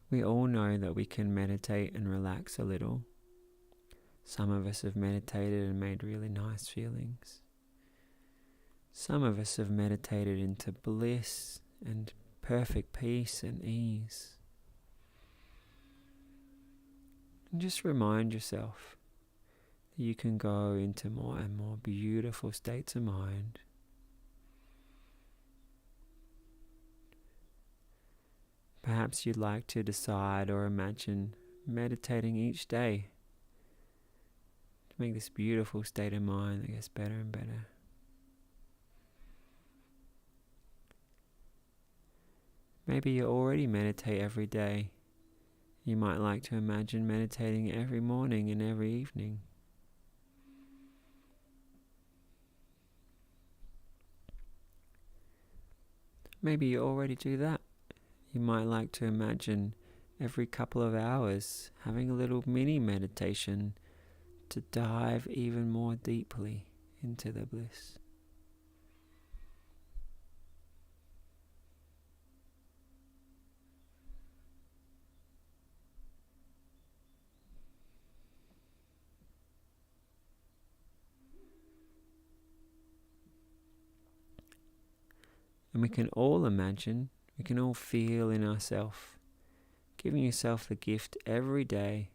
A: We all know that we can meditate and relax a little. Some of us have meditated and made really nice feelings. Some of us have meditated into bliss and perfect peace and ease. And just remind yourself that you can go into more and more beautiful states of mind. Perhaps you'd like to decide or imagine meditating each day to make this beautiful state of mind that gets better and better. Maybe you already meditate every day. You might like to imagine meditating every morning and every evening. Maybe you already do that. You might like to imagine every couple of hours having a little mini meditation to dive even more deeply into the bliss. And we can all imagine, we can all feel in ourselves giving yourself the gift every day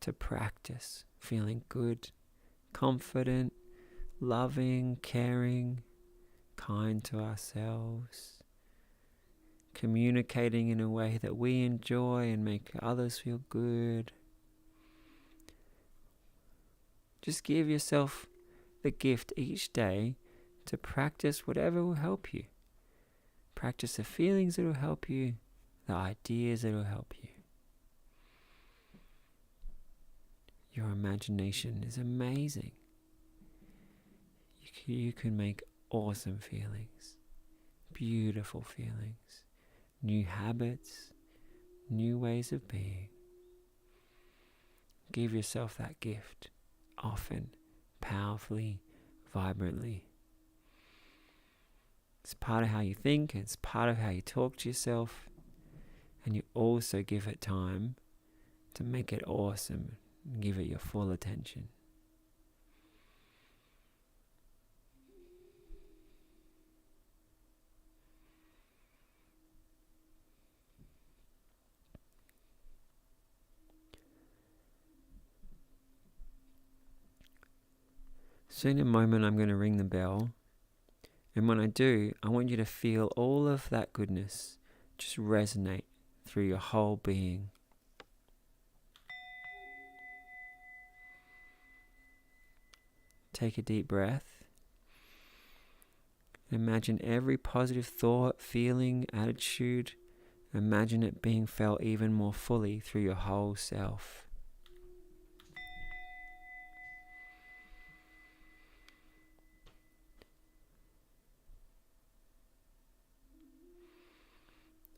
A: to practice feeling good, confident, loving, caring, kind to ourselves, communicating in a way that we enjoy and make others feel good. Just give yourself the gift each day to practice whatever will help you. Practice the feelings that will help you, the ideas that will help you. Your imagination is amazing. You can make awesome feelings, beautiful feelings, new habits, new ways of being. Give yourself that gift, often, powerfully, vibrantly. It's part of how you think, it's part of how you talk to yourself, and you also give it time to make it awesome and give it your full attention. So in a moment I'm going to ring the bell, and when I do, I want you to feel all of that goodness just resonate through your whole being. Take a deep breath. Imagine every positive thought, feeling, attitude, imagine it being felt even more fully through your whole self.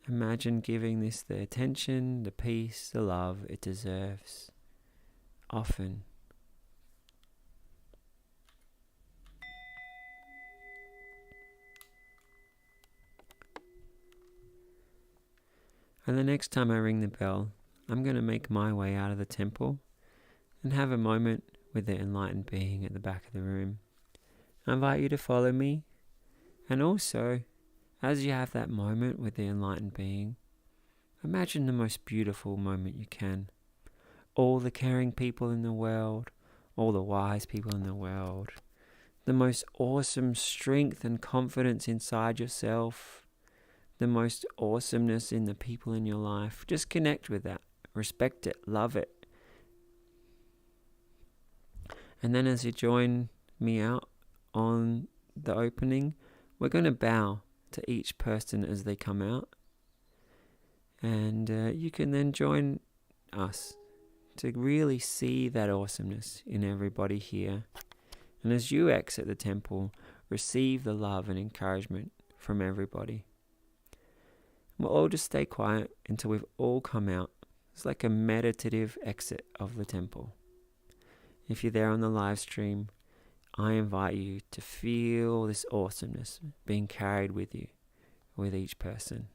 A: Imagine giving this the attention, the peace, the love it deserves. Often. And the next time I ring the bell, I'm going to make my way out of the temple and have a moment with the enlightened being at the back of the room. I invite you to follow me, and also, as you have that moment with the enlightened being, imagine the most beautiful moment you can. All the caring people in the world, all the wise people in the world, the most awesome strength and confidence inside yourself, the most awesomeness in the people in your life. Just connect with that, respect it, love it. And then as you join me out on the opening, we're going to bow to each person as they come out. And you can then join us to really see that awesomeness in everybody here. And as you exit the temple, receive the love and encouragement from everybody. We'll all just stay quiet until we've all come out. It's like a meditative exit of the temple. If you're there on the live stream, I invite you to feel this awesomeness being carried with you, with each person.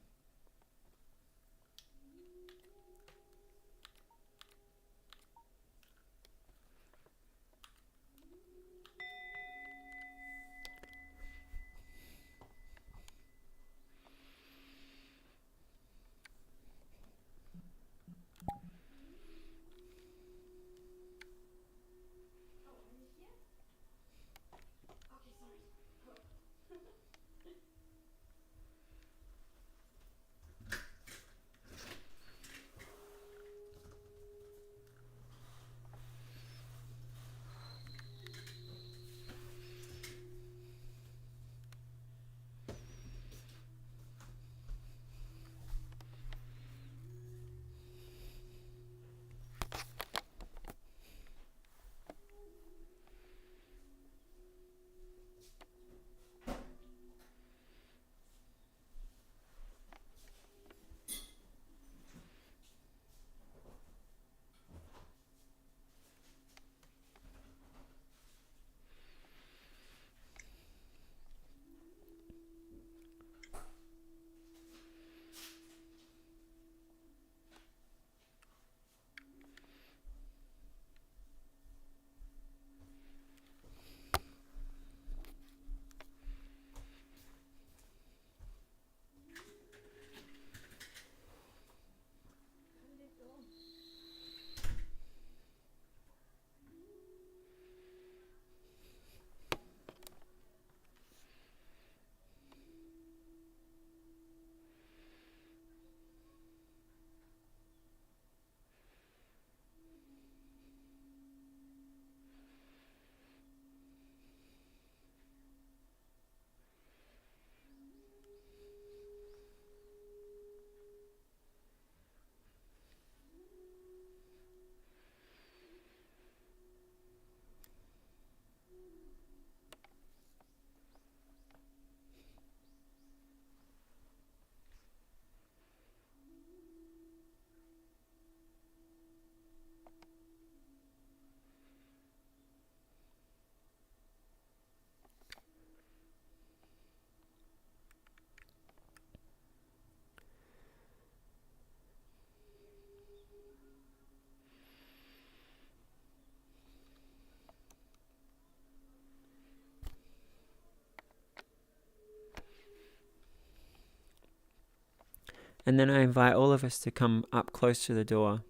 A: And then I invite all of us to come up close to the door,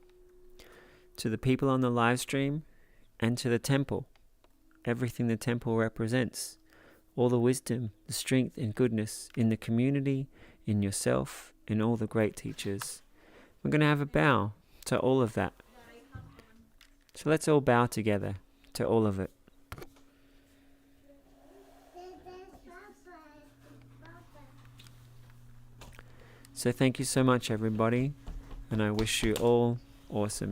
A: to the people on the live stream, and to the temple. Everything the temple represents. All the wisdom, the strength and goodness in the community, in yourself, in all the great teachers. We're going to have a bow to all of that. So let's all bow together to all of it. So thank you so much, everybody, and I wish you all awesome